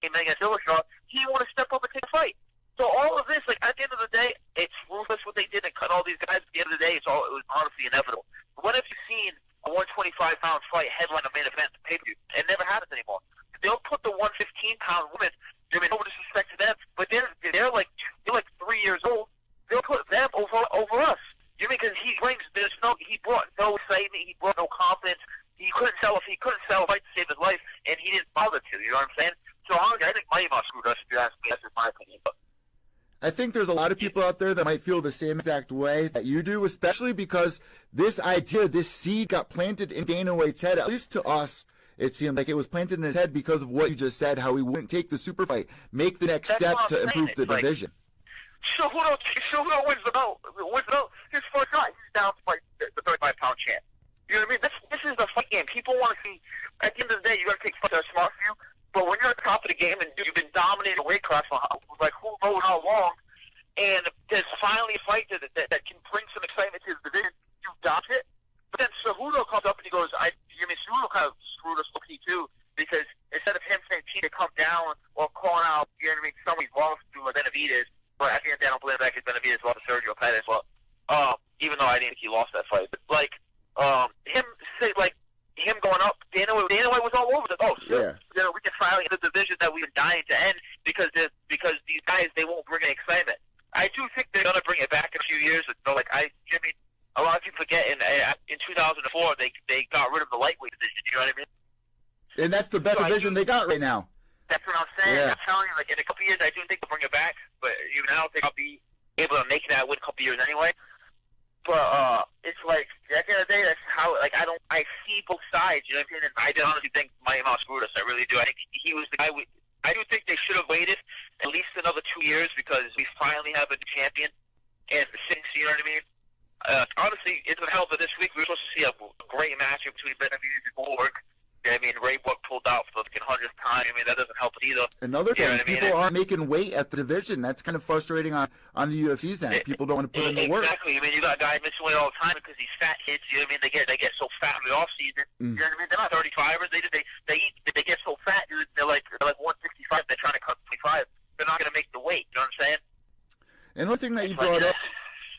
C: came in against Dillashaw, he didn't want to step up and take a fight. So all of this, like at the end of the day, it's ruthless what they did and cut all these guys. At the end of the day, it was honestly inevitable. When have you seen a 125-pound fight headline a main event to pay-per-view? It never happens anymore. They'll put the 115-pound women. I mean, no disrespect to them, but they're like 3 years old. They'll put them over us. You mean because he brought no excitement, he brought no confidence. He couldn't sell a fight to save his life, and he didn't bother to. You know what I'm saying? So honestly, I think Mighty Mouse screwed us. If you ask me, that's just my opinion. But
A: I think there's a lot of people out there that might feel the same exact way that you do, especially because this seed got planted in Dana White's head, at least to us. It seemed like it was planted in his head because of what you just said, how he wouldn't take the super fight, make the next step to improve the division.
C: So who wins the belt? His first shot, he's down to fight the 35-pound champ. You know what I mean? This is the fight game. People want to see, at the end of the day, you got to take fights that are smart for you. But when you're at the top of the game and you've been dominating a weight class for like who knows how long, and there's finally a fight that can bring some excitement to the division, you dodge it. But then Cejudo comes up and he goes, Cejudo kind of screwed us low-key too, because instead of him saying to come down or calling out, you know what I mean, somebody's lost to Benavidez, but at the end of the day, I don't believe that because Benavidez lost to Sergio Pettis. Well, even though I didn't think he lost that fight, but him going up, Dana White was all over it. We can finally get the division that we've been dying to end because these guys, they won't bring any excitement. I do think they're gonna bring it back in a few years. So a lot of people forget in 2004 they got rid of the lightweight division. You know what I mean?
A: And that's the best division they got right now.
C: That's what I'm saying.
A: Yeah.
C: I'm telling you, like in a couple years, I do think they'll bring it back. But even I don't think I'll be able to make that win a couple years anyway. But it's like at the end of the day, that's how I see both sides. You know what I mean? And I honestly think Mighty Mouse screwed us. I really do. I think he was the guy. I do think they should have waited at least another 2 years because we finally have a new champion. And since you know what I mean. Honestly, it's been hell for this week. We were supposed to see a great matchup between Benavidez and Borg. I mean, Ray Borg pulled out for the 100th time. I mean, that doesn't help us either.
A: Another thing, people aren't making weight at the division. That's kind of frustrating on the UFC's end. People don't want to put in the work.
C: Exactly. I mean, you got guys missing weight all the time because these fat kids. You know what I mean? They get so fat in the off season. You know what I mean? They're not 35ers. They get so fat. They're like 165. They're trying to cut 25. They're not going to make the weight. You know what I'm saying?
A: Another thing that you brought up.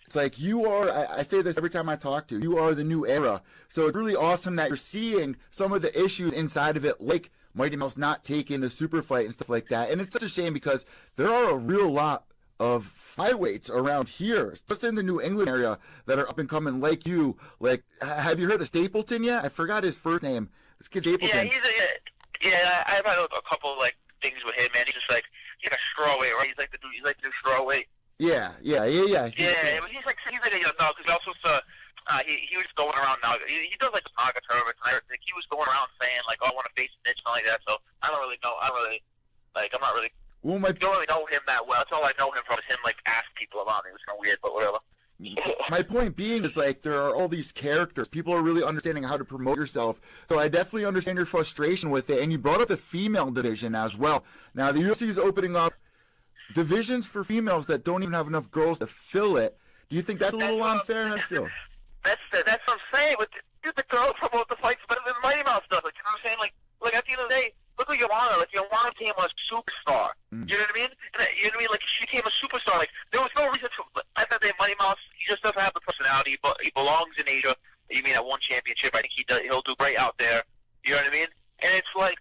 A: It's like you are, I say this every time I talk to you, you are the new era. So it's really awesome that you're seeing some of the issues inside of it, like Mighty Mouse not taking the super fight and stuff like that. And it's such a shame because there are a real lot of flyweights around here, especially in the New England area, that are up and coming like you. Like, have you heard of Stapleton yet? I forgot his first name. This kid Stapleton.
C: Yeah, I've had a couple things with him, man. He's like a strawweight, right? He's like the new strawweight.
A: Yeah.
C: Yeah, but he's like a young dog because he also he was going around now. He does like the Naga tournaments. And everything. He was going around saying like, "Oh, I want to face Mitch," and like that. So I don't really know. I'm not really.
A: Well,
C: I don't really know him that well. That's all I know him from is him like ask people about me. It was kind of weird, but whatever.
A: My point being is, like, there are all these characters. People are really understanding how to promote yourself. So I definitely understand your frustration with it. And you brought up the female division as well. Now, the UFC is opening up divisions for females that don't even have enough girls to fill it. Do you think that's a little unfair? How do you feel?
C: That's what I'm saying. But dude, the girls promote the fights better than Mighty Mouse does. Like, you know what I'm saying? Like at the end of the day, look at Joanna. Like, Joanna became a superstar. You know what I mean? You know what I mean? Like, she became a superstar. Like, there was no reason to. I thought that Mighty Mouse, he just doesn't have the personality, but he belongs in Asia. You mean at one championship? I think he'll do great out there. You know what I mean? And it's like,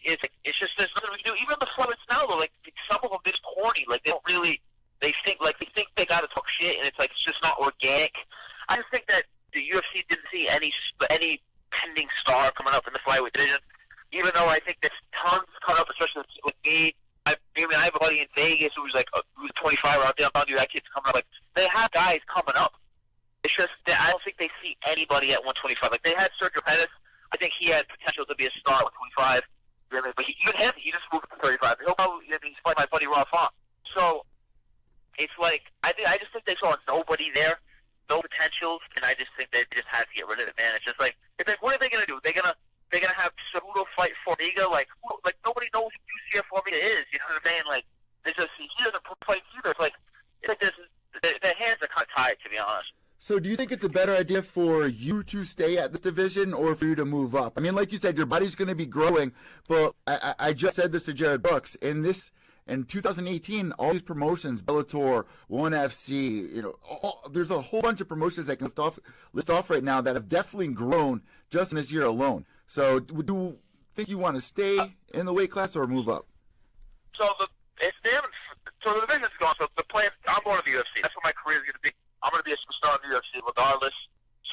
C: it's just there's nothing we can do. Even the Flyweights now, though, like, some of them they're just corny. Like, they don't really. They think they gotta talk shit, and it's like it's just not organic. I just think that the UFC didn't see any pending star coming up in the flyweight division. Even though I think there's tons coming up, especially with me. I have a buddy in Vegas who's like who's 25 out there. I'm telling you, that kid's coming up. Like, they have guys coming up. It's just that I don't think they see anybody at 125. Like, they had Sergio Pettis. I think he had potential to be a star at 125. But even him, he just moved to 35. He'll probably he's fighting my buddy Raw Font. So it's like I just think they saw nobody there, no potentials, and I just think they just had to get rid of it, man. It's just like, what are they gonna do? They're gonna have Cejudo fight Formiga? Like nobody knows who UCF Formiga is. You know what I mean? Like, he doesn't fight either. It's like their hands are kind of tied, to be honest.
A: So do you think it's a better idea for you to stay at this division or for you to move up? I mean, like you said, your body's going to be growing, but I just said this to Jared Brooks. In 2018, all these promotions, Bellator, ONE FC, you know, there's a whole bunch of promotions I can list off right now that have definitely grown just in this year alone. So do you think you want to stay in the weight class or move up?
C: So the division's gone. So the plan, I'm going to the UFC. That's what my career is going to be. I'm going to be a superstar in the UFC regardless.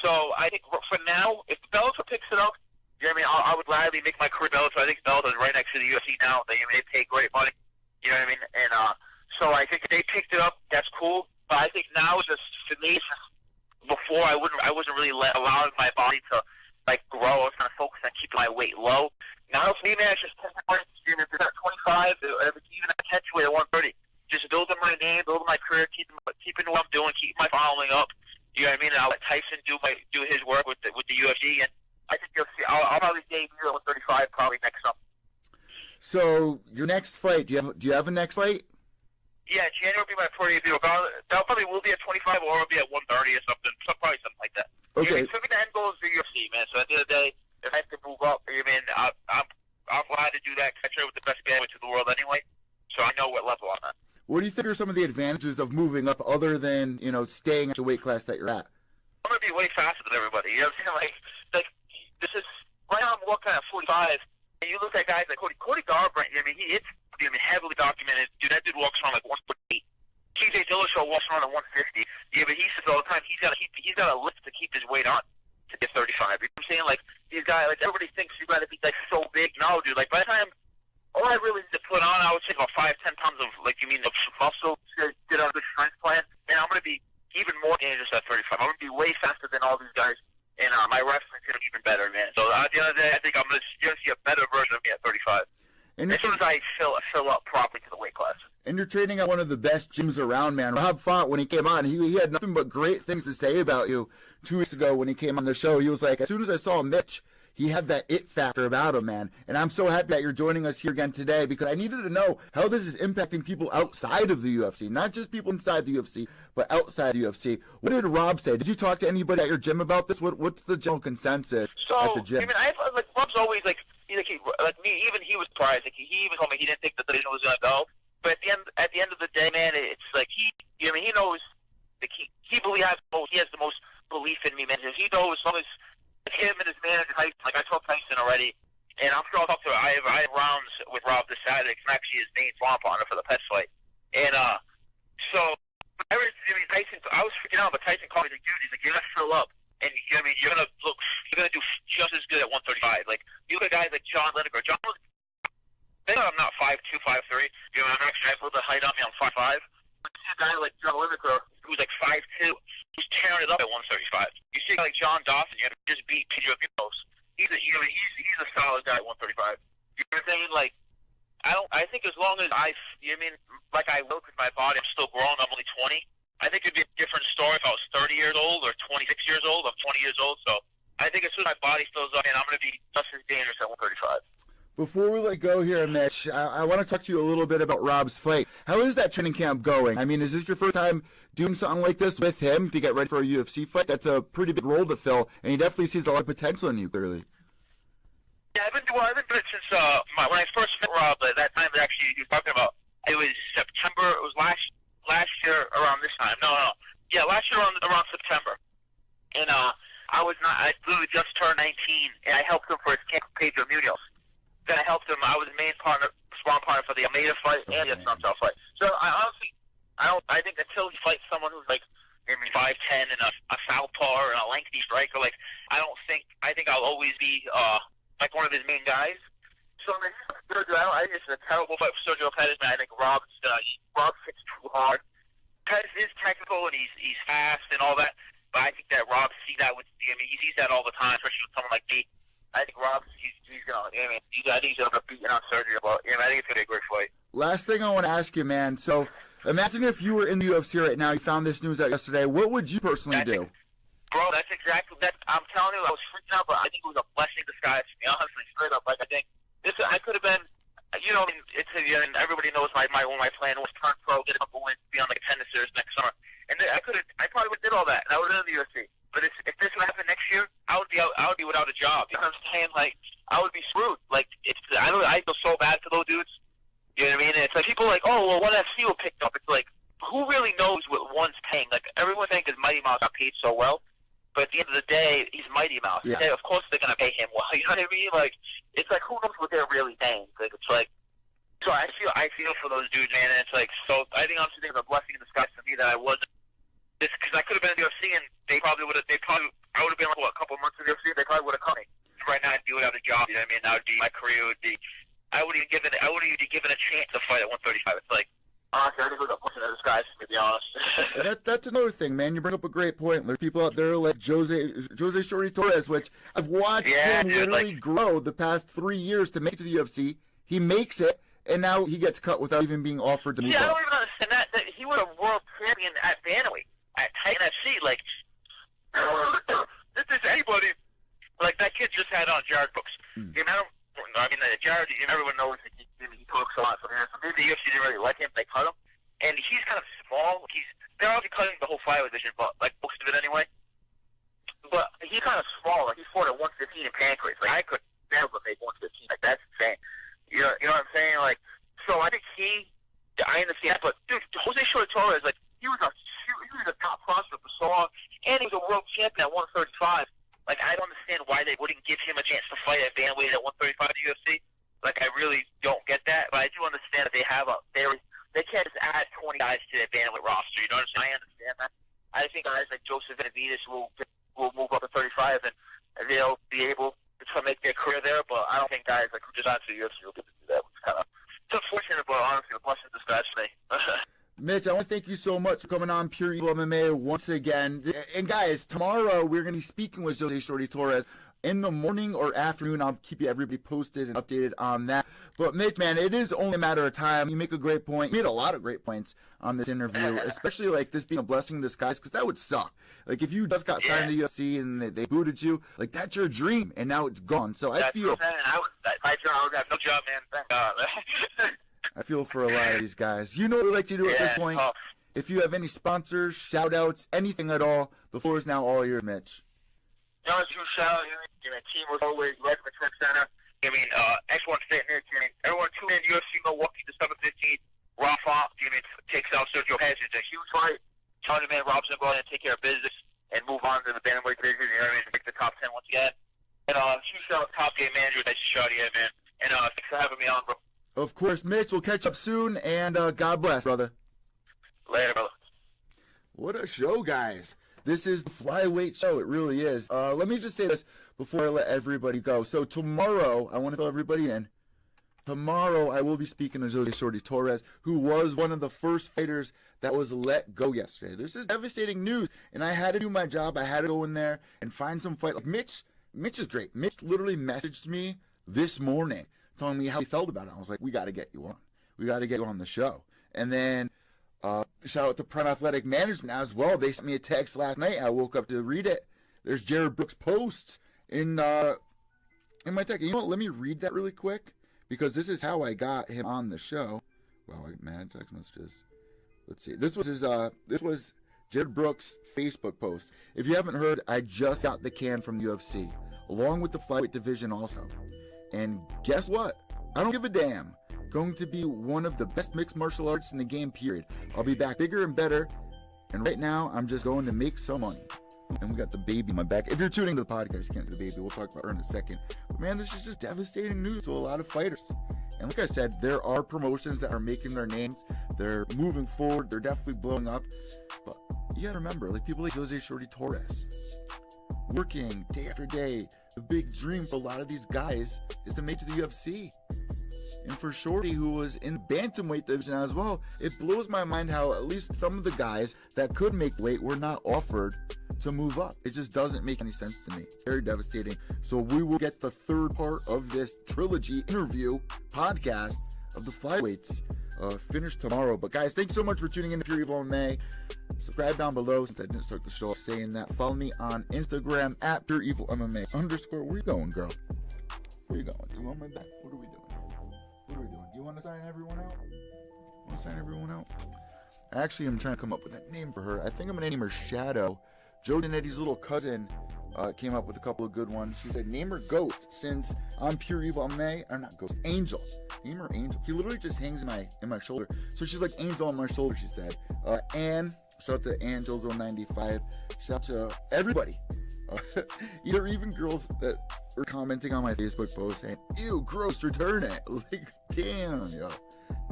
C: So I think for now, if Bellator picks it up, you know what I mean, I would gladly make my career Bellator. I think Bellator is right next to the UFC now. They pay great money. You know what I mean? And so I think if they picked it up, that's cool. But I think now, just for me, before I wasn't really allowing my body to like grow. I was going to focus on keeping my weight low. Now for me, man, it's just if it's at 25, if it's even at catch weight at 130, just building my name, building my career, keeping what I'm doing, keeping my following up. You know what I mean? And I'll let Tyson do his work with the UFC, and I think you'll see. I'll probably debut at 135 probably next summer.
A: So your next fight, do you have a next fight?
C: Yeah, January will be my pro debut. That probably will be at 25 or it'll be at 130 or something. Probably something like that.
A: Okay.
C: For me, the end goal is the UFC, man. So at the end of the day, if I have to move up, I mean, I'm glad to do that. I train with the best bantamweights in the world anyway, so I know what level I'm at.
A: What do you think are some of the advantages of moving up other than, you know, staying at the weight class that you're at?
C: I'm going to be way faster than everybody. You know what I'm saying? Like this is, right now I'm walking at 45, and you look at guys like Cody Garbrandt, I mean, it's heavily documented. Dude, that dude walks around like 148. TJ Dillashaw walks around at 150. Yeah, but he says all the time he's got a lift to keep his weight on to get 35. You know what I'm saying? Like, these guys, like, everybody thinks you got to be, like, so big. No, dude, like, by the time, all I really need to put on, I would say about 5-10 pounds of, like, you mean, of muscle to get on a good strength plan. And I'm going to be even more dangerous at 35. I'm going to be way faster than all these guys. And my wrestling's going to be even better, man. So at the end of the day, I think you're going to see a better version of me at 35.
A: And
C: as soon as I fill up properly to the weight class.
A: And you're training at one of the best gyms around, man. Rob Font, when he came on, he had nothing but great things to say about you 2 weeks ago when he came on the show. He was like, as soon as I saw Mitch, he had that it factor about him, man. And I'm so happy that you're joining us here again today because I needed to know how this is impacting people outside of the UFC, not just people inside the UFC, but outside the UFC. What did Rob say? Did you talk to anybody at your gym about this? What's the general consensus at the gym?
C: I mean, Rob's always like me. Even he was surprised. Like, he even told me he didn't think the division was going to go. But at the end of the day, man, it's like he knows. Like he has the most belief in me, man. He knows as long as him and his manager Tyson. Like, I told Tyson already, and I'm sure I'll talk to. I have rounds with Rob this Saturday. I'm actually his main swamp partner for the Pets fight, and so Tyson. I was freaking out, but Tyson called me like, dude, he's like, you're gonna fill up, and you're gonna do just as good at 135. Like, you look at guys like John Lineker. John was. I'm not 5'2", 5'3". You know, I'm actually, I have a little bit of height on me. I'm 5'5". But you see a guy like John Lineker, who's like 5'2", who's tearing it up at 135. You see a guy like John Dawson, you have to just beat Pedro Munoz. He's a solid guy at 135. You know what I'm saying? Like, I think as long as like I will with my body, I'm still growing. I'm only 20. I think
D: could be a different story if I was 30 years old or 26 years old. I'm 20 years old, so I think as soon as my body fills up, and I'm going to be just as dangerous at 135.
A: Before we let go here, Mitch, I want to talk to you a little bit about Rob's fight. How is that training camp going? I mean, is this your first time doing something like this with him to get ready for a UFC fight? That's a pretty big role to fill, and he definitely sees a lot of potential in you, clearly.
D: Yeah, I've been doing it since when I first met Rob. At that time, actually, he was talking about it was September. It was last year around this time. No. Yeah, last year around September, and I literally just turned 19, and I helped him for his camp with Pedro Munoz. Then I helped him. I was the main sparring partner for the Almeida fight and the Assunção fight. So I think until he fights someone who's like maybe 5'10" and a southpaw and a lengthy striker, like I think I'll always be like one of his main guys. So I think it's a terrible fight for Sergio Pettis, man. I think Rob hits too hard. Pettis is technical and he's fast and all that, but I think that Rob sees that he sees that all the time, especially with someone like me. I think Rob, he's gonna. I think he's gonna beat on Sergio, but I think it's gonna be a great fight.
A: Last thing I want to ask you, man. So, imagine if you were in the UFC right now. You found this news out yesterday. What would you personally do?
D: Bro, that's exactly that. I'm telling you, I was freaking out, but I think it was a blessing in disguise. To be honestly, straight up, like I think I could have been. And everybody knows my plan was turn pro, get a couple wins, be on like a contender series next summer, and I probably would have did all that, and I would have been in the UFC. But if this would happen next year, I would be without a job. You know what I'm saying? Like I would be screwed. Like I feel so bad for those dudes. You know what I mean? And it's like people are like, oh well, what FC will pick up? It's like who really knows what one's paying? Like everyone thinks Mighty Mouse got paid so well, but at the end of the day, he's Mighty Mouse.
A: Yeah.
D: Of course they're gonna pay him well. You know what I mean? Like it's like who knows what they're really paying? Like it's like. So I feel for those dudes, man. And it's like so. I think honestly, it's a blessing in disguise for me that I wasn't. Because I could have been in the UFC and I would have been like a couple of months in the UFC. They probably would have come. Right now, I'd be without a job. You know what I mean? That would be my career. I wouldn't even given a chance to fight at 135. It's like honestly, I think it was a blessing in disguise, to be honest.
A: That's another thing, man. You bring up a great point. There's people out there like Jose Shorty Torres, which I've watched him literally grow the past 3 years to make it to the UFC. He makes it. And now he gets cut without even being offered to move
D: up.
A: I
D: don't even understand that he was a world champion at bantamweight, at Titan FC. Like, if there's anybody, like that kid just had on Jared Brooks. Jared, everyone knows that he talks a lot. So maybe the UFC didn't really like him. They cut him. And he's kind of small. They're already cutting the whole flyweight division, but like most of it anyway. But he's kind of small. Like he fought at 115 in Pancrase. Like I could never make 115. Like that's insane. You know what I'm saying? Like, so I think I understand, but dude, Jose Shorty Torres, like, he was a top prospect for so long, and he was a world champion at 135. Like, I don't understand why they wouldn't give him a chance to fight at bantamweight at 135 at the UFC. Like, I really don't get that, but I do understand that they can't just add 20 guys to their bantamweight roster. You know what I'm saying? I understand that. I think guys like Joseph Benavidez will move up to 35, and they'll be able to make their career there, but I don't think guys like who just got to the UFC will get to do that. It's unfortunate, but honestly, a blessing in disguise for me.
A: Mitch, I want to thank you so much for coming on Pure Evil MMA once again. And guys, tomorrow we're going to be speaking with Jose Shorty Torres in the morning or afternoon. I'll keep everybody posted and updated on that. But Mitch, man, it is only a matter of time. You make a great point. You made a lot of great points on this interview, especially like this being a blessing in disguise, because that would suck. Like if you just got signed to the UFC and they booted you, like that's your dream, and now it's gone. So I feel.
D: I would have no job, man. Thank God.
A: I feel for a lot of these guys. You know what we like to do at this point. If you have any sponsors, shout outs, anything at all, the floor is now all yours, Mitch.
D: John, shout out. Team was always right in the Trent Center. X1 Fitness. Everyone tune in UFC Milwaukee December 15th. Rafa, takes out Sergio Pettis. It's a huge fight. Tony Man Rob's going to go ahead and take care of business and move on to the bantamweight division. You know what I mean? Make the top 10 once again. And huge shout out Top Game Manager. That's Shorty, man. And thanks for having me on, bro.
A: Of course, Mitch. We'll catch up soon, and God bless, brother.
D: Later, brother.
A: What a show, guys. This is the Flyweight show. It really is. Let me just say this before I let everybody go. So tomorrow, I want to fill everybody in. Tomorrow, I will be speaking to Jose Shorty Torres, who was one of the first fighters that was let go yesterday. This is devastating news, and I had to do my job. I had to go in there and find some fight. Like Mitch is great. Mitch literally messaged me this morning telling me how he felt about it. I was like, we got to get you on. We got to get you on the show. And then Shout out to Prent Athletic Management as well. They sent me a text last night. I woke up to read it. There's Jared Brooks' posts in my text. You know what? Let me read that really quick because this is how I got him on the show. Wow, mad text messages. Let's see. This was Jared Brooks' Facebook post. If you haven't heard, I just got the can from the UFC, along with the flyweight division also. And guess what? I don't give a damn. Going to be one of the best mixed martial arts in the game, period. I'll be back bigger and better. And right now, I'm just going to make some money. And we got the baby in my back. If you're tuning to the podcast, you can't see the baby. We'll talk about her in a second. But man, this is just devastating news to a lot of fighters. And like I said, there are promotions that are making their names. They're moving forward. They're definitely blowing up. But you gotta remember, like people like Jose Shorty Torres, working day after day. The big dream for a lot of these guys is to make it to the UFC. And for Shorty, who was in bantamweight division as well, it blows my mind how at least some of the guys that could make weight were not offered to move up. It just doesn't make any sense to me. It's very devastating. So we will get the third part of this trilogy interview podcast of the Flyweights finished tomorrow. But guys, thanks so much for tuning in to Pure Evil MMA. Subscribe down below since I didn't start the show saying that. Follow me on Instagram at Pure Evil MMA _ Where you going, girl? Where you going? You on my back? What are we doing? What are we doing? You want to sign everyone out? Want to sign everyone out? Actually, I'm trying to come up with a name for her. I think I'm going to name her Shadow. Joe Danetti's little cousin came up with a couple of good ones. She said, name her Ghost, since I'm Pure Evil MMA. Or not Ghost, Angel. Name her Angel. He literally just hangs in my shoulder. So she's like Angel on my shoulder, she said. Ann, shout out to Angels095. Shout out to everybody. Either even girls that were commenting on my Facebook post saying, ew, gross, return it. Like, damn, yo.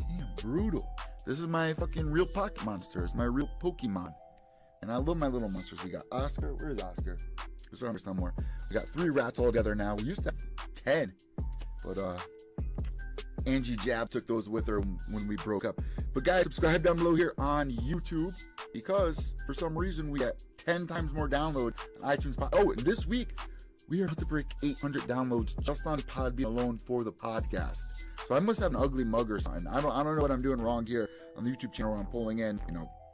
A: Damn, brutal. This is my fucking real pocket monster. It's my real Pokemon. And I love my little monsters. We got Oscar. Where is Oscar? There's Oscar somewhere. We got 3 rats all together now. We used to have 10. But, Angie Jab took those with her when we broke up. But guys, subscribe down below here on YouTube because for some reason we got 10 times more download on iTunes. Oh, and this week we are about to break 800 downloads just on Podbean alone for the podcast. So I must have an ugly mug or something. I don't know what I'm doing wrong here on the YouTube channel where I'm pulling in,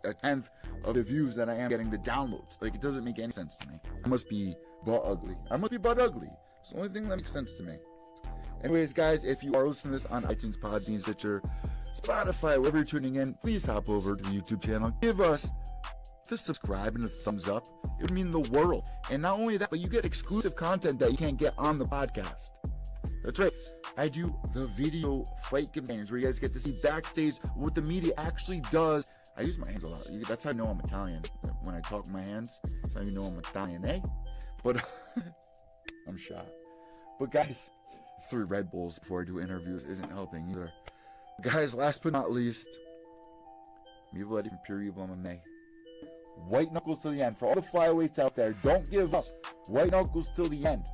A: a 10th of the views that I am getting the downloads. Like, it doesn't make any sense to me. I must be butt ugly. I must be butt ugly. It's the only thing that makes sense to me. Anyways, guys, if you are listening to this on iTunes, Podbean, Stitcher, Spotify, wherever you're tuning in, please hop over to the YouTube channel. Give us the subscribe and the thumbs up. It would mean the world. And not only that, but you get exclusive content that you can't get on the podcast. That's right. I do the video fight companions where you guys get to see backstage what the media actually does. I use my hands a lot. That's how I know I'm Italian. When I talk with my hands, that's how you know I'm Italian, eh? But I'm shot. But guys, 3 Red Bulls before I do interviews isn't helping either. Guys, last but not least, Mivaletti from Pure Evil MMA. White knuckles till the end. For all the flyweights out there, don't give up. White knuckles till the end.